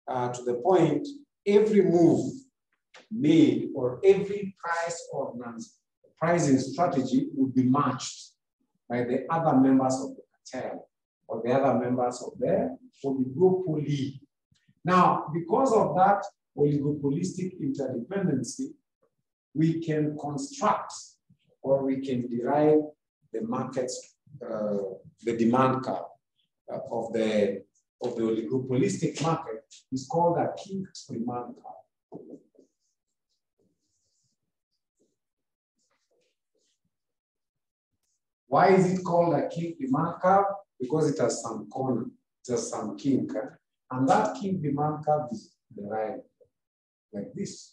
To the point, every move made or every price ordinance, pricing strategy would be matched by the other members of the cartel or the other members of the oligopoly. Now, because of that oligopolistic interdependency, we can construct or we can derive the market's, the demand curve of the oligopolistic market is called a kinked demand curve. Why is it called a kinked demand curve? Because it has some corner, it has some kink, and that kinked demand curve is derived like this.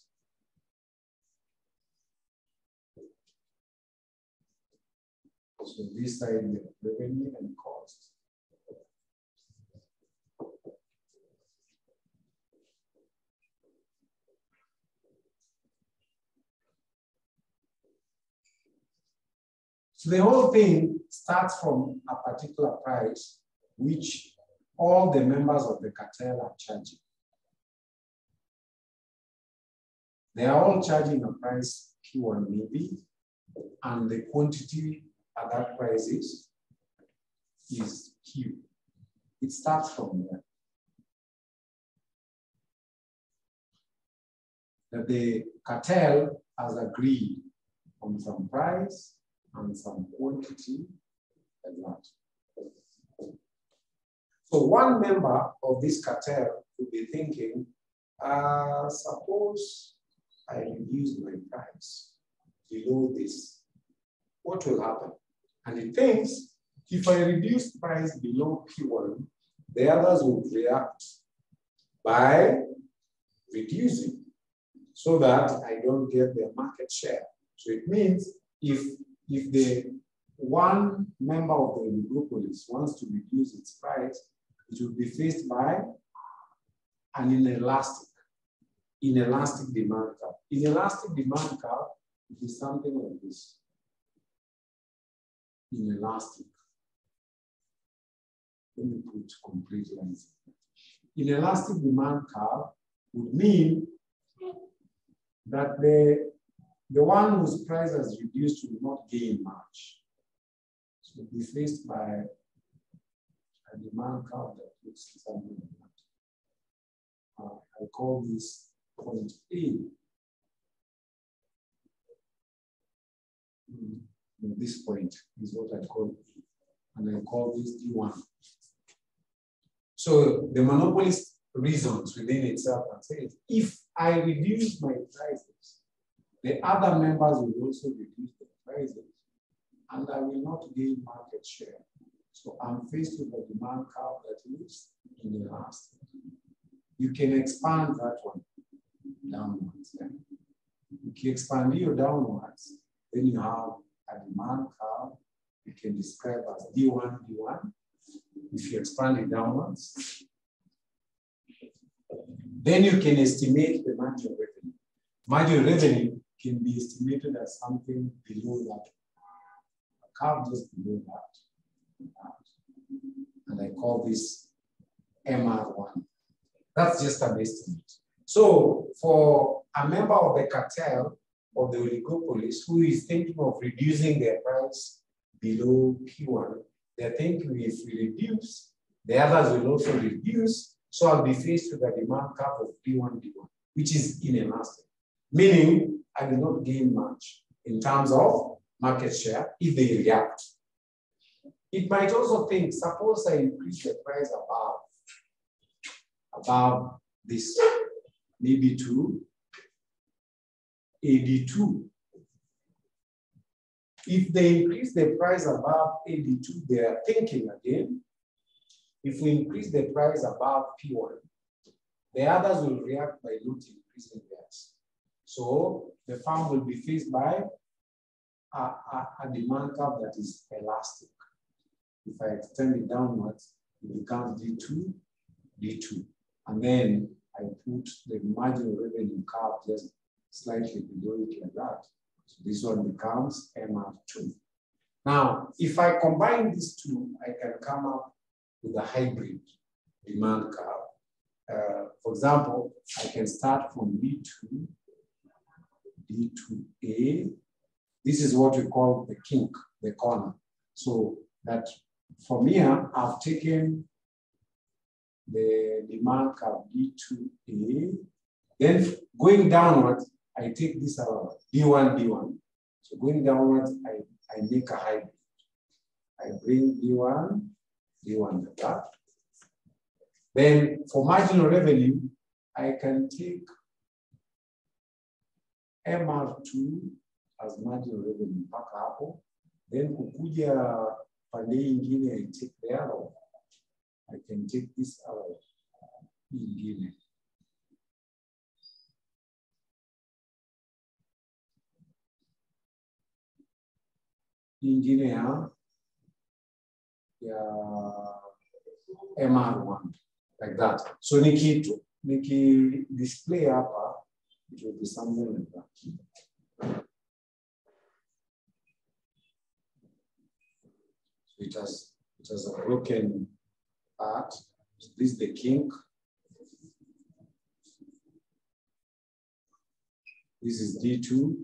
So this side we have revenue and cost. So the whole thing starts from a particular price, which all the members of the cartel are charging. They are all charging a price Q1 maybe, and the quantity at that price is Q. It starts from there. That the cartel has agreed on some price and some quantity like that. So one member of this cartel will be thinking, suppose I reduce my price below this, what will happen? And it thinks, if I reduce price below P1, The others would react by reducing so that I don't get their market share. So it means if the one member of the oligopoly wants to reduce its price, it will be faced by an inelastic demand curve. Inelastic demand curve is something like this. Inelastic. Let me put complete lines. Inelastic demand curve would mean that the one whose price has reduced will not gain much. So it will be faced by a demand curve that looks something like that. I call this point A. This point is what I call A, and I call this D1. So the monopolist reasons within itself and says, if I reduce my prices, the other members will also reduce their prices, and I will not gain market share. So I'm faced with a demand curve that is inelastic. You can expand that one downwards. Yeah? If you expand it downwards, then you have a demand curve you can describe as D1, D1. If you expand it downwards, then you can estimate the marginal revenue. Marginal revenue can be estimated as something below that, a curve just below that. And I call this MR1. That's just an estimate. So for a member of the cartel of the oligopolies who is thinking of reducing their price below P1, they're thinking if we reduce, the others will also reduce. So I'll be faced with a demand curve of P1, D1, which is inelastic, meaning I will not gain much in terms of market share if they react. It might also think, suppose I increase the price above this, maybe to AD2. If they increase the price above AD2, they are thinking again, if we increase the price above P1, the others will react by not increasing theirs. So the firm will be faced by a demand curve that is elastic. If I extend it downwards, it becomes D2, D2. And then I put the marginal revenue curve just slightly below it like that. So this one becomes MR2. Now, if I combine these two, I can come up with a hybrid demand curve. For example, I can start from D2, D2A. This is what we call the kink, the corner. So that from here, I've taken the demand curve D2A. Then going downwards, I take this D1, D1. So going downwards, I make a hybrid. I bring D1, D1 like that. Then for marginal revenue, I can take MR2 as marginal revenue mpaka hapo. Then kukuja pande ingine, I take the arrow. I can take this arrow ingine. Ingine ya MR1 like that. So niki display hapa, it will be something like that. So it has a broken part. So this is the kink. This is D2.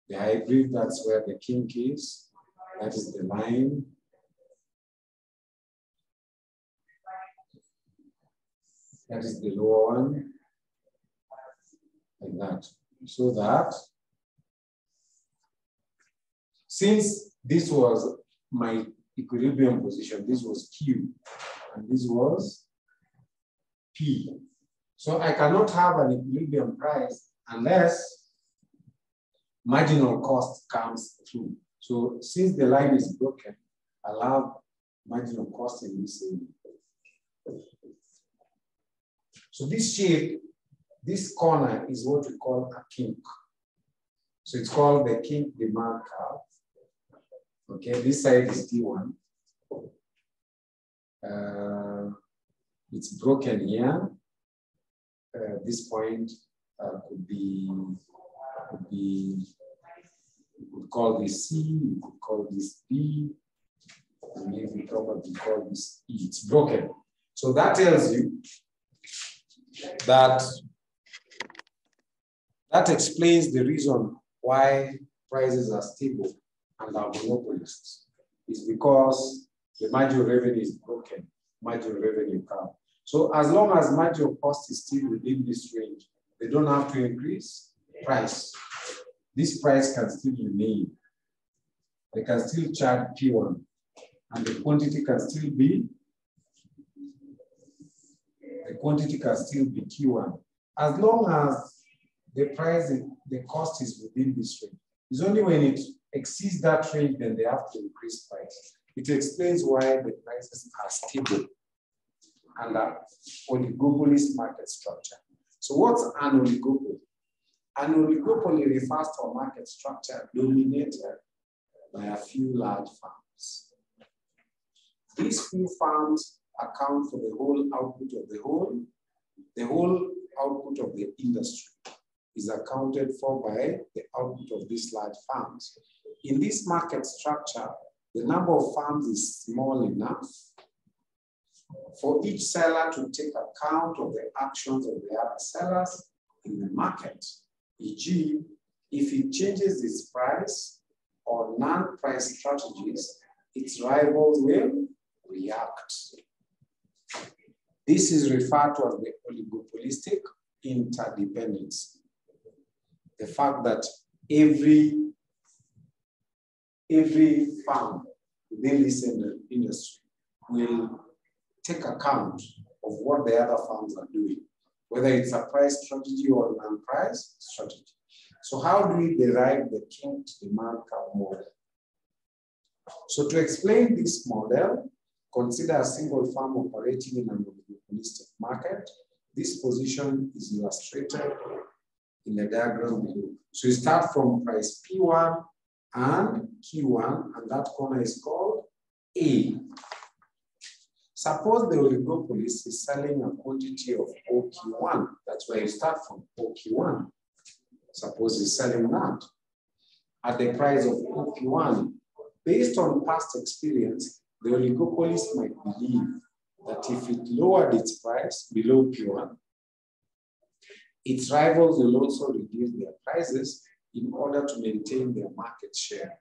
The hybrid, that's where the kink is. That is the line. That is the lower one. Like that. So that since this was my equilibrium position, this was Q, and this was P. So I cannot have an equilibrium price unless marginal cost comes through. So since the line is broken, I'll have marginal cost in this area. So this shape, this corner is what we call a kink. So it's called the kink demand curve. Okay, this side is T1. It's broken here. This point could be, we could call this C, we could call this B, and maybe probably call this E. It's broken. So that tells you that explains the reason why prices are stable and are monopolists. It's because the marginal revenue is broken, marginal revenue curve. So as long as marginal cost is still within this range, they don't have to increase price. This price can still remain. They can still charge P1, and the quantity can still be Q1. As long as the cost is within this range. It's only when it exceeds that range, then they have to increase price. It explains why the prices are stable under oligopolist market structure. So what's an oligopoly? An oligopoly refers to a market structure dominated by a few large firms. These few firms account for the whole output of the whole output of the industry is accounted for by the output of these large firms. In this market structure, the number of firms is small enough for each seller to take account of the actions of the other sellers in the market. E.g., if it changes its price or non-price strategies, its rivals will react. This is referred to as the oligopolistic interdependence. The fact that every firm within this industry will take account of what the other firms are doing, whether it's a price strategy or non-price strategy. So how do we derive the kink demand curve model? So to explain this model, consider a single firm operating in an oligopolistic market. This position is illustrated in the diagram below. So you start from price P1 and Q1, and that corner is called A. Suppose the oligopolist is selling a quantity of OQ1. That's where you start from, OQ1. Suppose he's selling that at the price of OQ1. Based on past experience, the oligopolist might believe that if it lowered its price below P1, its rivals will also reduce their prices in order to maintain their market share.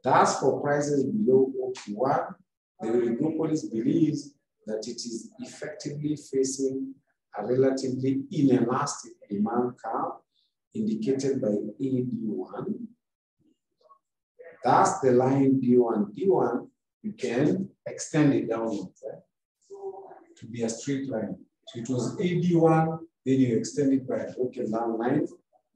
Thus, for prices below OQ1, the oligopolist believes that it is effectively facing a relatively inelastic demand curve indicated by AD1. Thus, the line D1, you can extend it downwards to be a straight line. So it was AD1, then you extend it by a broken down line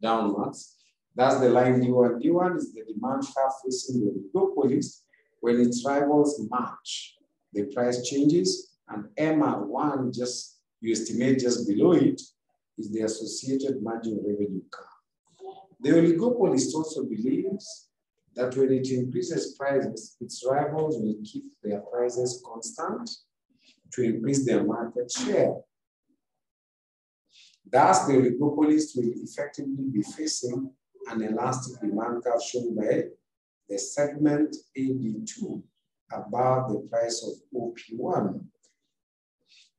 downwards. Thus, the line D1. D1 is the demand curve facing the oligopolist when its rivals match. The price changes, and MR1, just you estimate just below it, is the associated marginal revenue curve. The oligopolist also believes that when it increases prices, its rivals will keep their prices constant to increase their market share. Thus, the oligopolist will effectively be facing an elastic demand curve shown by the segment AD2 above the price of OP1.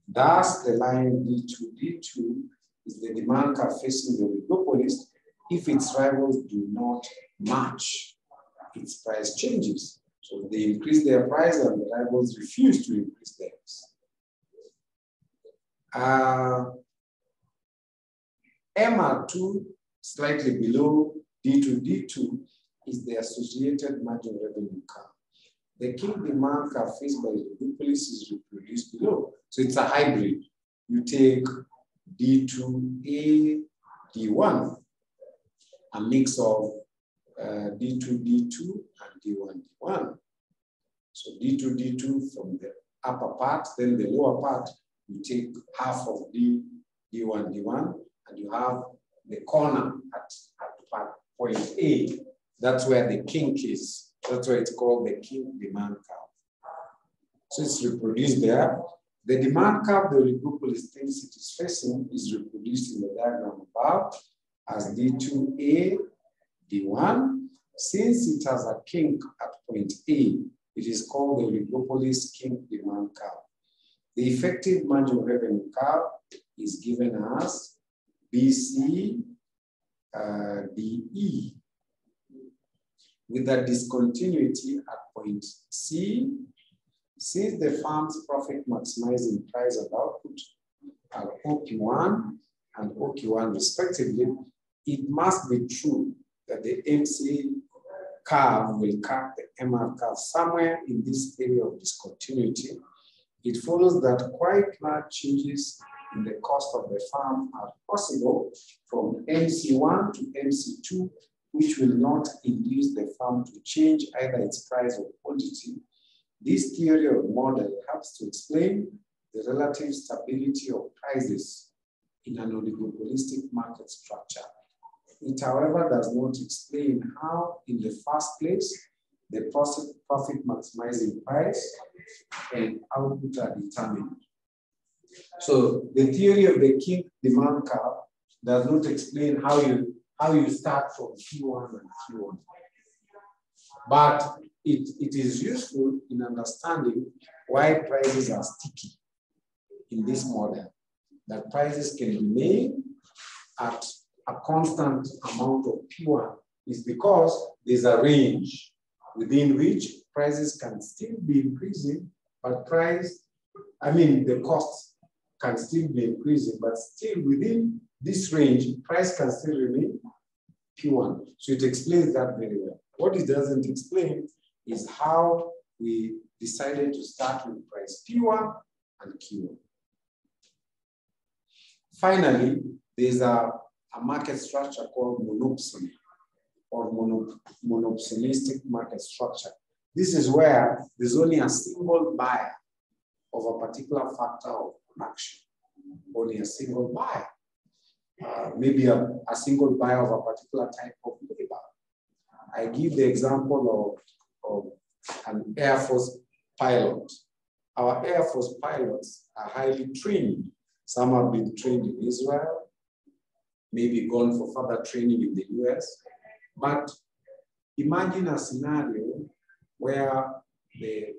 Thus, the line D2 is the demand curve facing the oligopolist if its rivals do not match its price changes. So they increase their price and the rivals refuse to increase theirs. MR2, slightly below D2 is the associated marginal revenue curve. The kink demand curve faced by the oligopolist is reproduced below. So it's a hybrid. You take D2A, D1, a mix of D2 and D1. So D2 from the upper part, then the lower part, You take half of D1, D1, and you have the corner at point A. That's where the kink is. That's why it's called the kink demand curve. So it's reproduced there. The demand curve the oligopoly thinks it is facing is reproduced in the diagram above as D2A, D1. Since it has a kink at point A, it is called the oligopoly's kink demand curve. The effective margin of revenue curve is given as BC DE. With a discontinuity at point C, since the firm's profit maximizing price and output are OP1 and OQ1 respectively, it must be true that the MC curve will cut the MR curve somewhere in this area of discontinuity. It follows that quite large changes in the cost of the firm are possible from MC1 to MC2, which will not induce the firm to change either its price or quantity. This theory of model helps to explain the relative stability of prices in an oligopolistic market structure. It, however, does not explain how, in the first place, the profit maximizing price and output are determined. So the theory of the kink demand curve does not explain how you start from Q1 and Q1. But it is useful in understanding why prices are sticky in this model. That prices can remain at a constant amount of P1 is because there's a range within which prices can still be increasing, but the costs can still be increasing, but still within this range, price can still remain P1. So it explains that very well. What it doesn't explain is how we decided to start with price P1 and Q1. Finally, there's a market structure called monopsony or monopsonistic market structure. This is where there's only a single buyer of a particular factor of production, only a single buyer. Maybe a single buyer of a particular type of labor. I give the example of an Air Force pilot. Our Air Force pilots are highly trained. Some have been trained in Israel, maybe gone for further training in the US. But imagine a scenario where the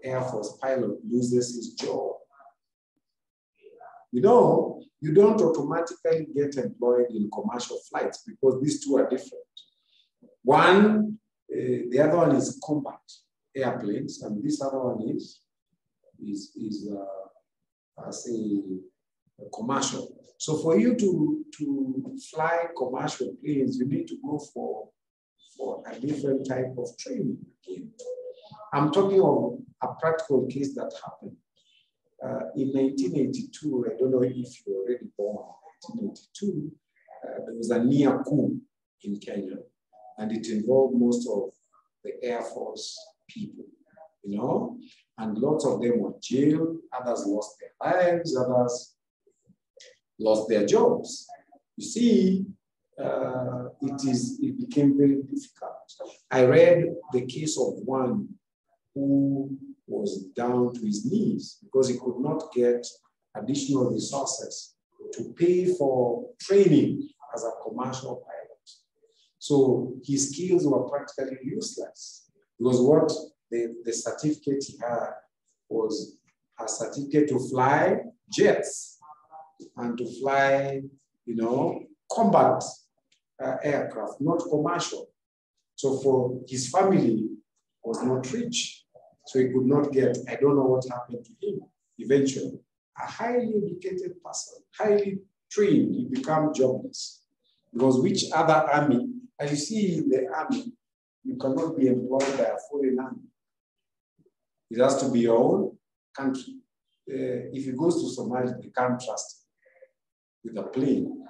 Air Force pilot loses his job. You know, you don't automatically get employed in commercial flights because these two are different. One, the other one is combat airplanes, and this other one is commercial. So for you to fly commercial planes, you need to go for a different type of training again. I'm talking of a practical case that happened. In 1982, I don't know if you were already born, 1982, there was a near coup in Kenya, and it involved most of the Air Force people, you know, and lots of them were jailed, others lost their lives, others lost their jobs. You see, it became very difficult. I read the case of one who was down to his knees because he could not get additional resources to pay for training as a commercial pilot. So his skills were practically useless because what the certificate he had was a certificate to fly jets and to fly, you know, combat aircraft, not commercial. So for his family was not rich. So he could not get, I don't know what happened to him eventually. A highly educated person, highly trained, he became jobless. Because which other army, as you see in the army, you cannot be employed by a foreign army. It has to be your own country. If he goes to Somalia, they can't trust him with a plane.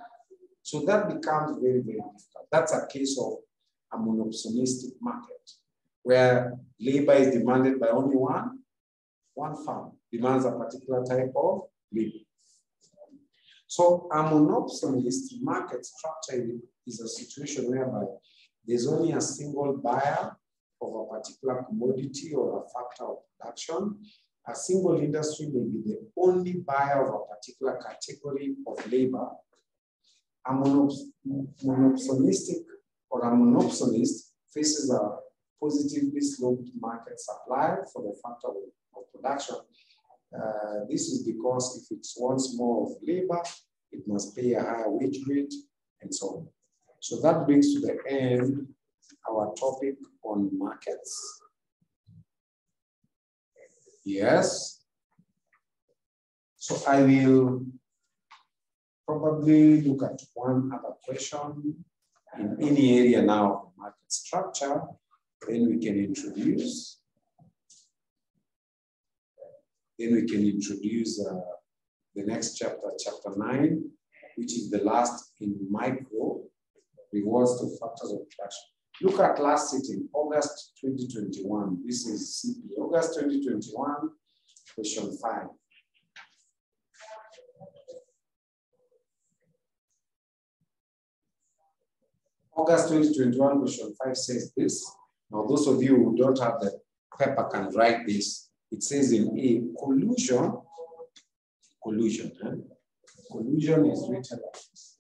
So that becomes very, very difficult. That's a case of a monopsonistic market, where labor is demanded by only one firm, demands a particular type of labor. So a monopsonist market structure is a situation whereby there's only a single buyer of a particular commodity or a factor of production. A single industry may be the only buyer of a particular category of labor. A monopsonistic or a monopsonist faces a positively sloped market supply for the factor of production. This is because if it wants more of labor, it must pay a higher wage rate and so on. So that brings to the end our topic on markets. Yes. So I will probably look at one other question in any area now of the market structure. Then we can introduce. The next chapter, chapter 9, which is the last in micro, rewards to factors of production. Look at last sitting, August 2021. This is CP, August 2021, question 5. August 2021, question 5 says this. Now, those of you who don't have the paper can write this. It says in A, collusion is written like this.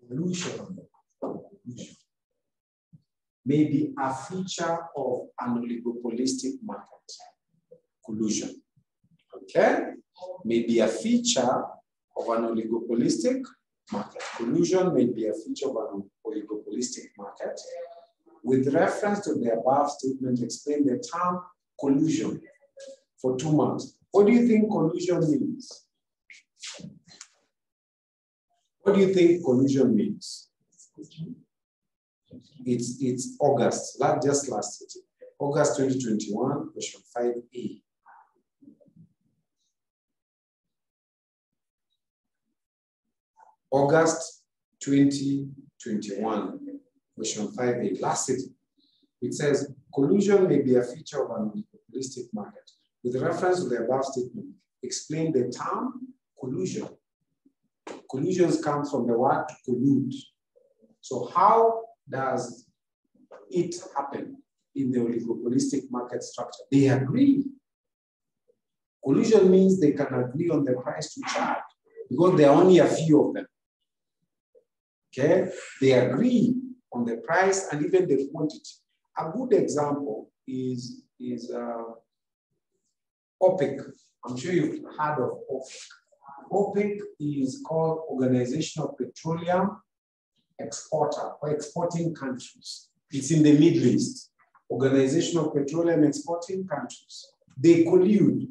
Collusion may be a feature of an oligopolistic market. Collusion, okay? May be a feature of an oligopolistic market. Collusion may be a feature of an oligopolistic market. With reference to the above statement, explain the term collusion for 2 months. What do you think collusion means? What do you think collusion means? It's August, just last year. August 2021, question 5A. August 2021, question 5A, last sitting. It says, collusion may be a feature of an oligopolistic market. With reference to the above statement, explain the term collusion. Collusions come from the word to collude. So how does it happen in the oligopolistic market structure? They agree. Collusion means they can agree on the price to charge because there are only a few of them. Okay, they agree on the price and even the quantity. A good example is OPEC. I'm sure you've heard of OPEC. OPEC is called Organization of Petroleum Exporter or Exporting Countries. It's in the Middle East. Organization of Petroleum Exporting Countries. They collude.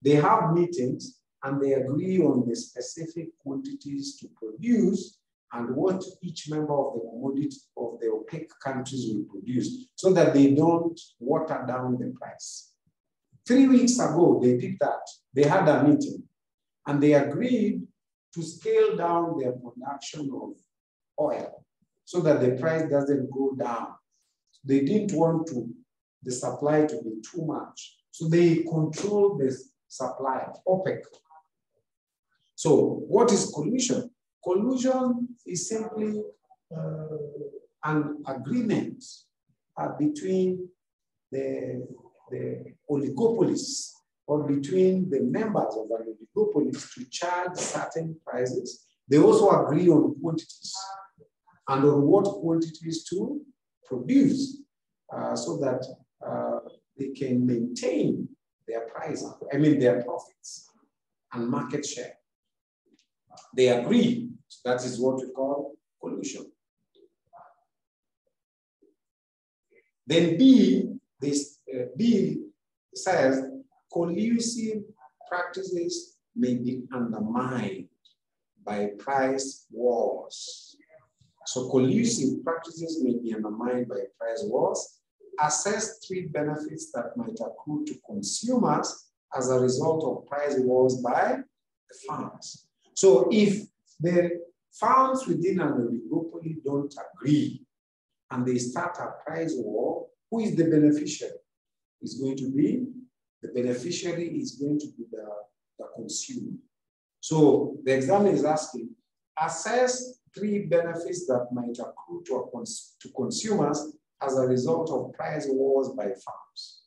They have meetings and they agree on the specific quantities to produce and what each member of the commodity of the OPEC countries will produce so that they don't water down the price. 3 weeks ago, they did that. They had a meeting and they agreed to scale down their production of oil so that the price doesn't go down. They didn't want the supply to be too much. So they control the supply, OPEC. So what is collusion? Collusion is simply an agreement between the oligopolies or between the members of an oligopoly to charge certain prices. They also agree on quantities and on what quantities to produce so that they can maintain their prices, their profits and market share. They agree. That is what we call collusion. Then B says collusive practices may be undermined by price wars. So collusive practices may be undermined by price wars. Assess 3 benefits that might accrue to consumers as a result of price wars by the farmers. So if the farms within an oligopoly don't agree and they start a price war, who is the beneficiary? It's going to be The beneficiary is going to be the consumer. So the examiner is asking, assess 3 benefits that might accrue to consumers as a result of price wars by farms.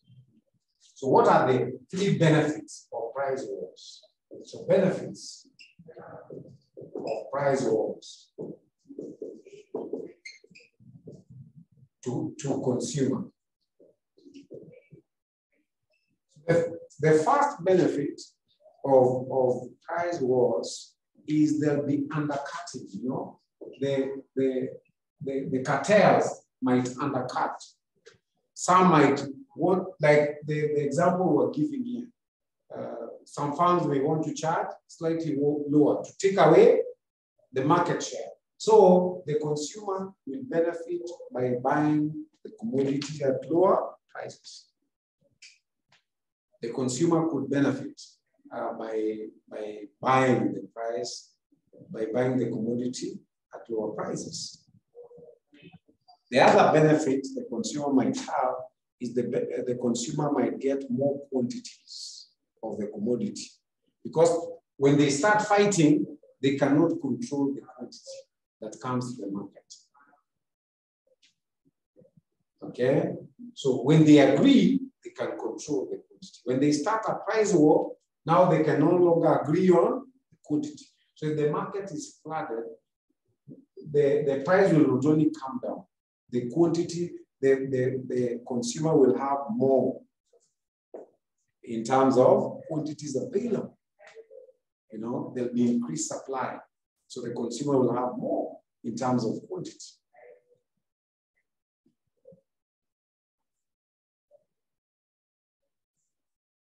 So what are the 3 benefits of price wars? So benefits of price wars to consumer. The first benefit of price wars is there'll be undercutting, you know. The cartels might undercut. Some might want, like the example we're giving here. Some farms may want to charge slightly lower to take away the market share. So the consumer will benefit by buying the commodity at lower prices. The consumer could benefit by buying the commodity at lower prices. The other benefit the consumer might have is the consumer might get more quantities of the commodity, because when they start fighting, they cannot control the quantity that comes to the market. Okay, so when they agree, they can control the quantity. When they start a price war, now they can no longer agree on the quantity. So if the market is flooded, the price will not only come down, the quantity, the consumer will have more in terms of quantities available. You know, there'll be increased supply. So the consumer will have more in terms of quantity.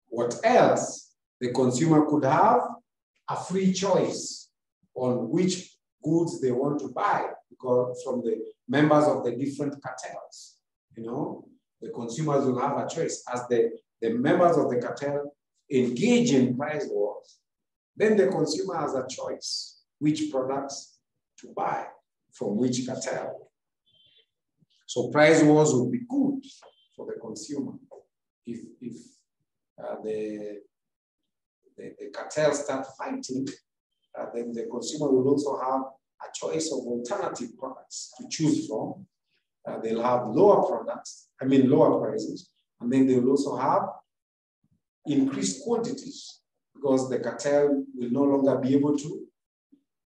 What else? The consumer could have a free choice on which goods they want to buy, because from the members of the different cartels. You know, the consumers will have a choice. As the members of the cartel engage in price wars, then the consumer has a choice which products to buy from which cartel. So price wars would be good for the consumer if the cartels start fighting. Then the consumer will also have a choice of alternative products to choose from. They'll have lower prices, and then they'll also have increased quantities, because the cartel will no longer be able to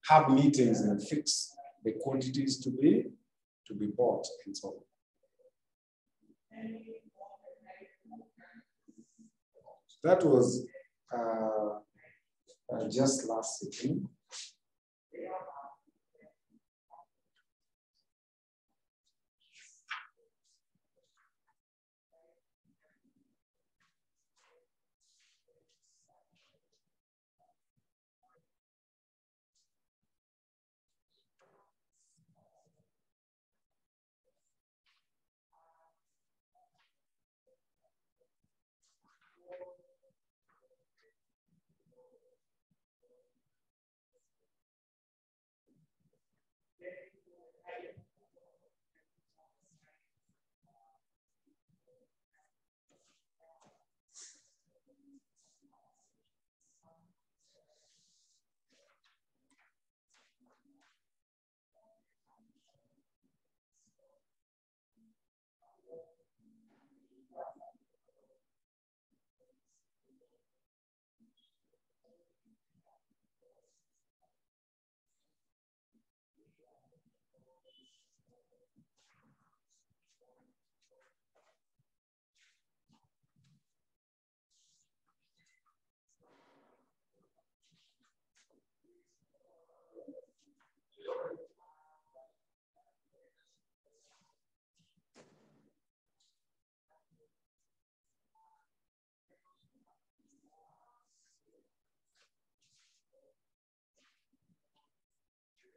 have meetings and fix the quantities to be bought and so on. That was just last sitting.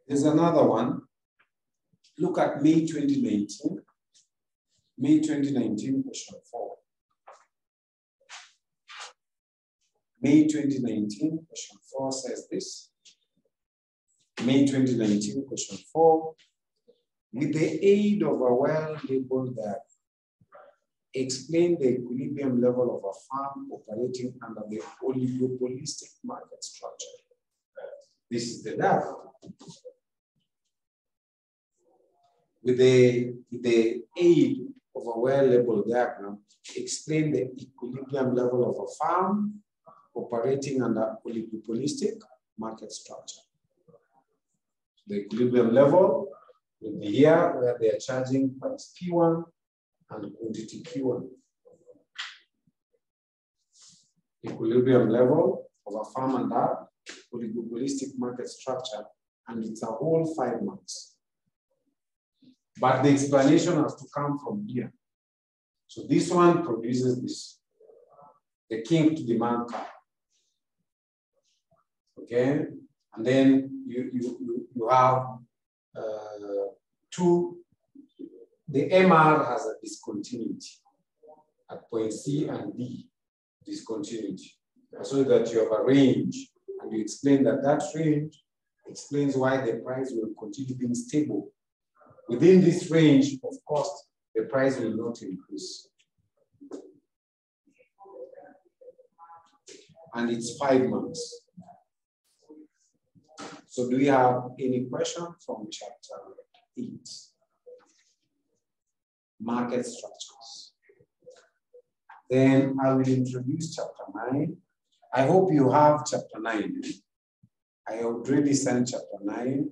There's another one. Look at May 2019. May 2019, question 4. May 2019, question 4 says this. May 2019, question 4. With the aid of a well-labeled diagram, explain the equilibrium level of a firm operating under the oligopolistic market structure. This is the diagram. With the aid of a well-labeled diagram, explain the equilibrium level of a firm operating under oligopolistic market structure. The equilibrium level will be here where they are charging price P1 and quantity Q1. Equilibrium level of a firm under oligopolistic market structure, and it's a whole 5 months. But the explanation has to come from here. So this one produces this, the kink to demand curve. Okay, and then you have the MR has a discontinuity at point C and D, discontinuity, so that you have a range, and you explain that that range explains why the price will continue being stable. Within this range of cost, the price will not increase. And it's 5 months. So do we have any question from chapter 8? Market structures. Then I will introduce chapter 9. I hope you have chapter 9. I already sent chapter 9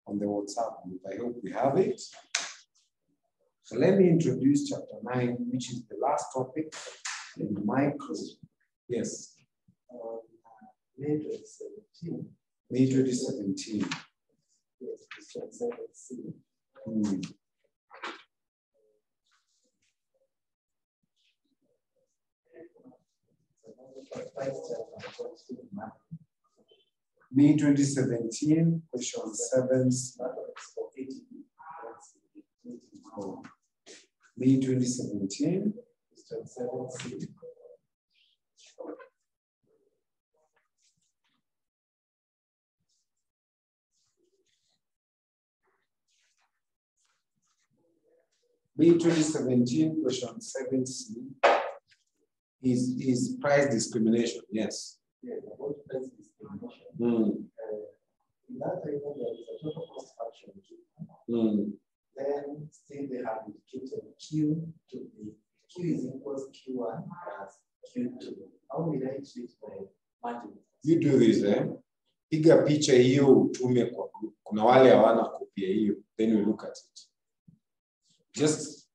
on the WhatsApp group. I hope we have it. So let me introduce chapter 9, which is the last topic in micro. Yes. May 2017. May 2017. Yes, it's 2017. May 2017, question 7. Oh. May 2017. May 2017, question 7C is price discrimination. Yes. Yes, about price discrimination. In that item, there is a total cost function. Then still they have indicated Q to be Q is equals Q1 plus Q2. How will I treat my margin? You do this, eh? Piga picha hiyo utume kwa group. Kuna wale hawana kopia hiyo. Then we look at it. Just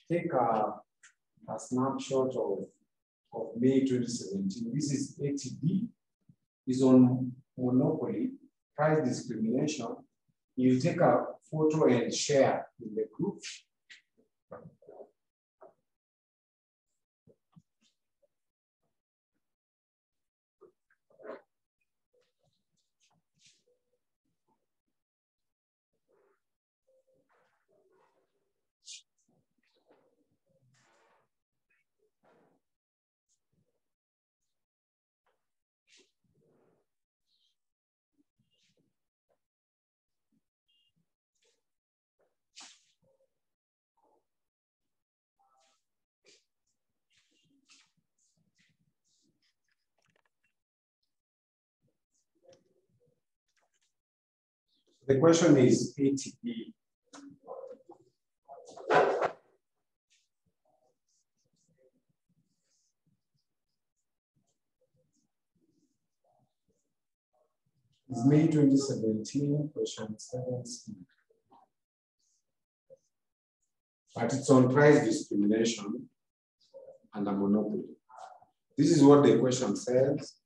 take a snapshot of May 2017. This is ATB. Is on monopoly, price discrimination. You take a photo and share in the group. The question is ATP. It's May 2017, question 7C. But it's on price discrimination and a monopoly. This is what the question says.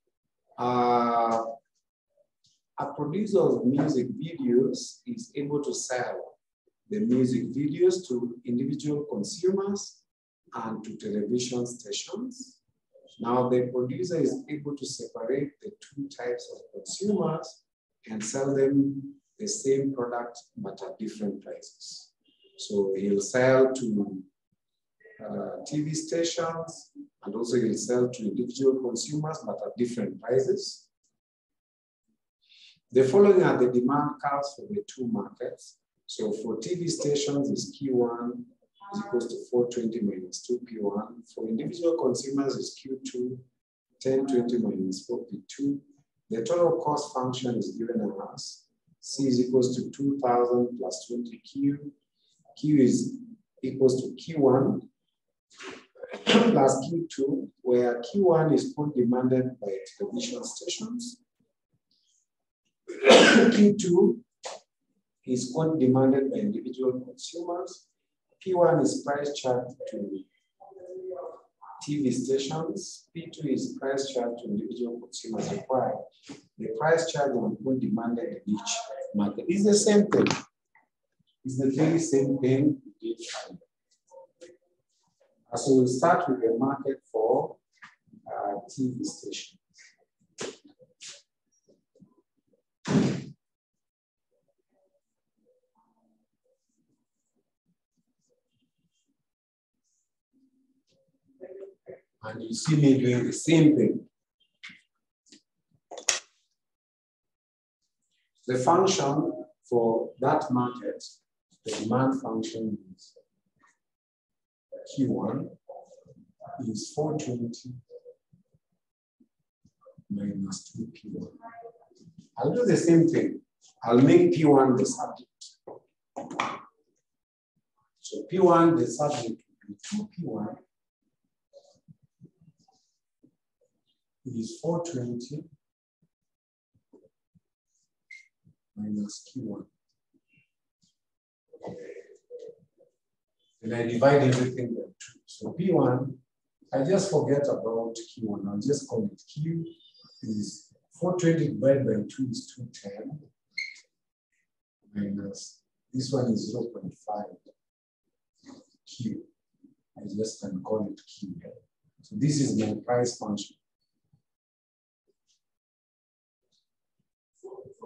A producer of music videos is able to sell the music videos to individual consumers and to television stations. Now the producer is able to separate the two types of consumers and sell them the same product but at different prices. So he'll sell to TV stations, and also he'll sell to individual consumers but at different prices. The following are the demand curves for the two markets. So for TV stations is Q1 is equals to 420 minus 2P1. For individual consumers is Q2, 1020 minus 4P2. The total cost function is given as C is equals to 2000 plus 20Q. Q is equals to Q1 plus Q2, where Q1 is code demanded by television stations. Q2 is code demanded by individual consumers. P1 is price charged to TV stations. P2 is price charged to individual consumers required. The price charge on code demanded in each market is the same thing. It's the very same thing we did. So we'll start with the market for TV stations. And you see me doing the same thing. The function for that market, the demand function is Q1 is 420 minus 2P1. I'll do the same thing. I'll make P1 the subject. So P1, the subject will be 2P1 is 420 minus Q1. And I divide everything by 2. So P1, I just forget about Q1. I'll just call it Q is 420 divided by 2 is 210 minus this one is 0.5 Q. I just can call it Q. So this is my price function.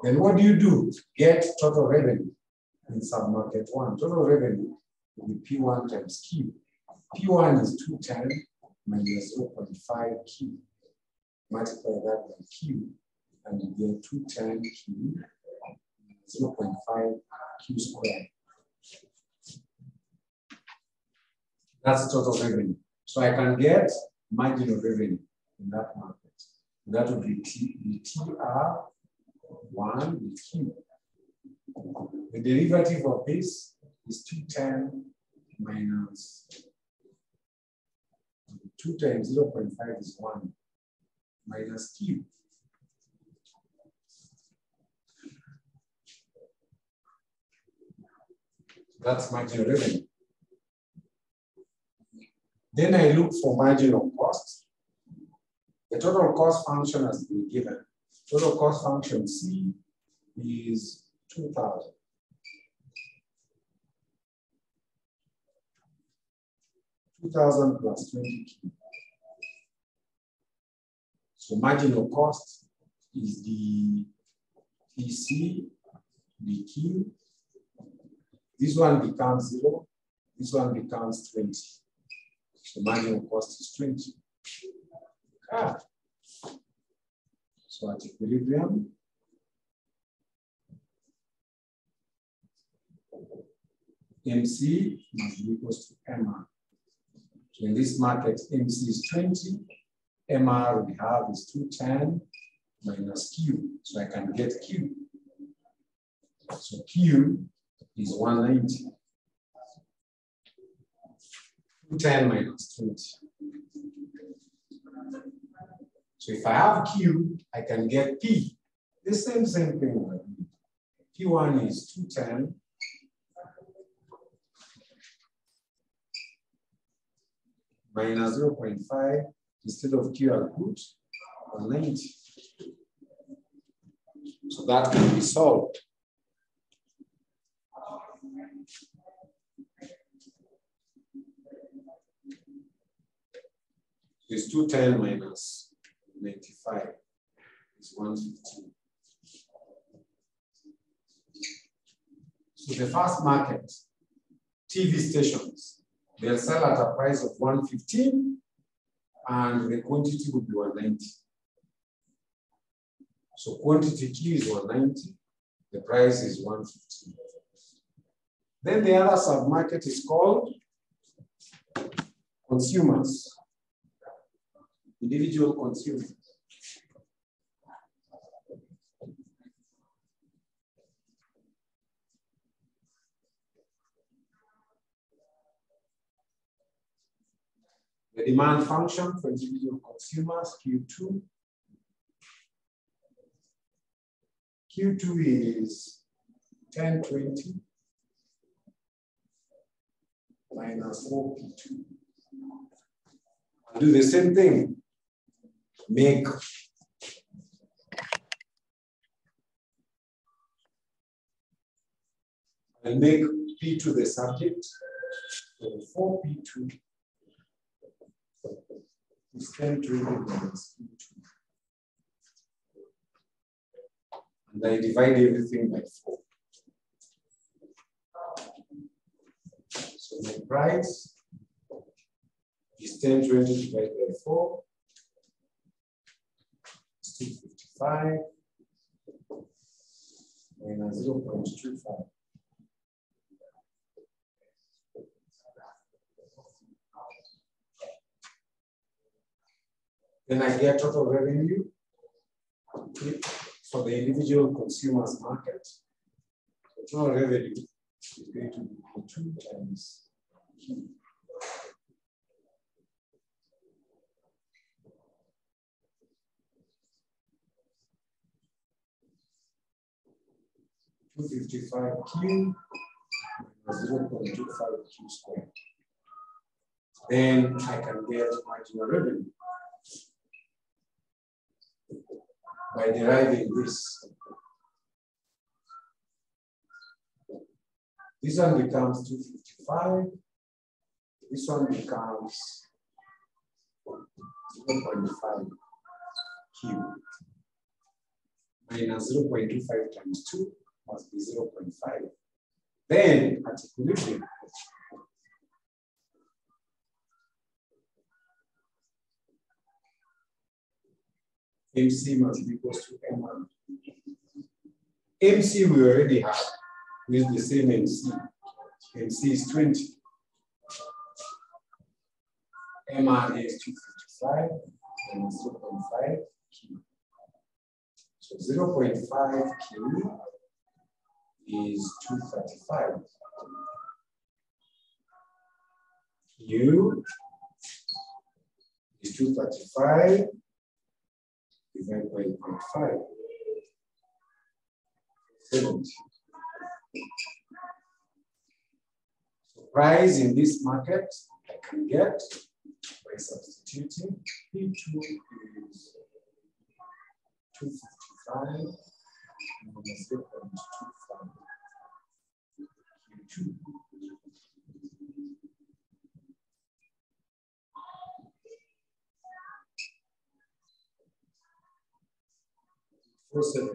Then what do? Get total revenue in submarket 1. Total revenue will be P1 times Q. P1 is 210 minus 0.5 Q. Multiply that by Q, and you get 210 Q, 0.5 Q squared. That's total revenue. So I can get marginal revenue in that market. That would be TR1 with Q. The derivative of this is 210 minus 2 times 0.5 is 1 minus Q. That's marginal revenue. Then I look for marginal cost. The total cost function has been given. Total cost function C is 2000. Plus 20Q. So marginal cost is the PC, the Q. This one becomes 0. This one becomes 20. So marginal cost is 20. So at equilibrium, MC must be equal to MR. So in this market, MC is 20. MR we have is 210 minus Q. So I can get Q. So Q is 190. 210 minus 20. So if I have Q, I can get P. The same thing. Q1 is 210 minus 0.5. Instead of Q, I'll put 190. So that can be solved. It's 210 minus 95 is 115. So the first market, TV stations, they'll sell at a price of 115 and the quantity would be 190. So quantity Q is 190, the price is 115. Then the other sub-market is called consumers, individual consumers. The demand function for individual consumers, Q2. Q2 is 1020 minus 4P2. I'll do the same thing. Make I'll make P2 the subject. So 4P2 is 1020 minus P2. And I divide everything by 4. So my price is 1020 divided by 4. It's 255 minus 0.25. Then I get total revenue for the individual consumers market. The total revenue is going to be 2 times Q. $255Q minus 0.25Q squared. Then I can get marginal revenue by deriving this. This one becomes 255. This one becomes 0.5 Q minus 0.25 times 2 must be 0.5. Then at equilibrium, MC must be equal to M1. MC we already have with the same MC. MC is 20. MR is 255 and 0.5 Q. So 0.5 Q is 235. Q is 235 divided by 0.5. 70. So price in this market I can get by substituting P2 is 255 minus 0.25 Q2. $470.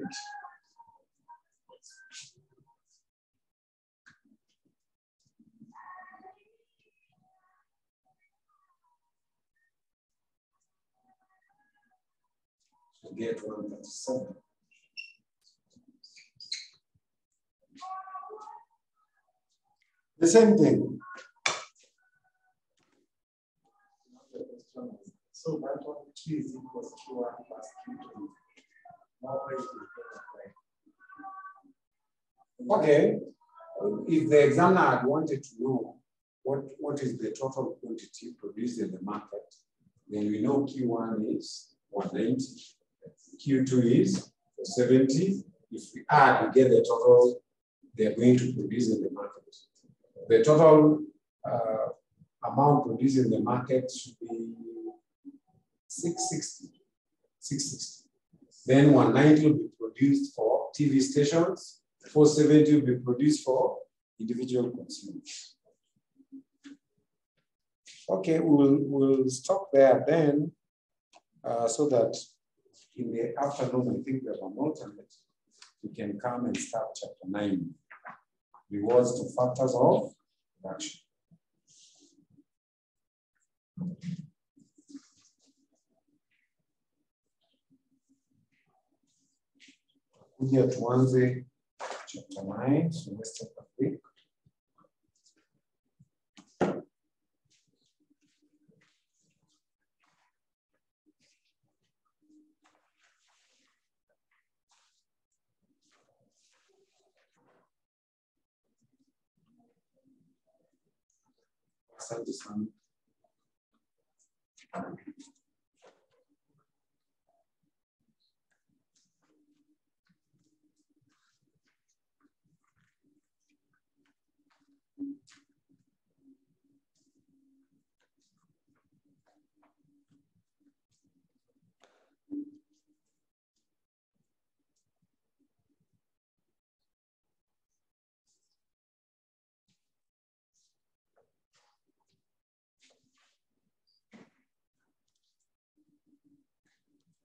So get 137. The same thing. So that one Q is equals Q1 plus Q2. Okay. If the examiner had wanted to know what is the total quantity produced in the market, then we know Q1 is 190, Q2 is 70. If we add, we get the total they're going to produce in the market. The total amount produced in the market should be 660. Then 190 will be produced for TV stations, 470 will be produced for individual consumers. Okay, we'll stop there then, so that in the afternoon, I think we have an alternate. We can come and start chapter 9, rewards to factors of production. Kuja tuanze chapter 9, so let's take a break. Asante sana.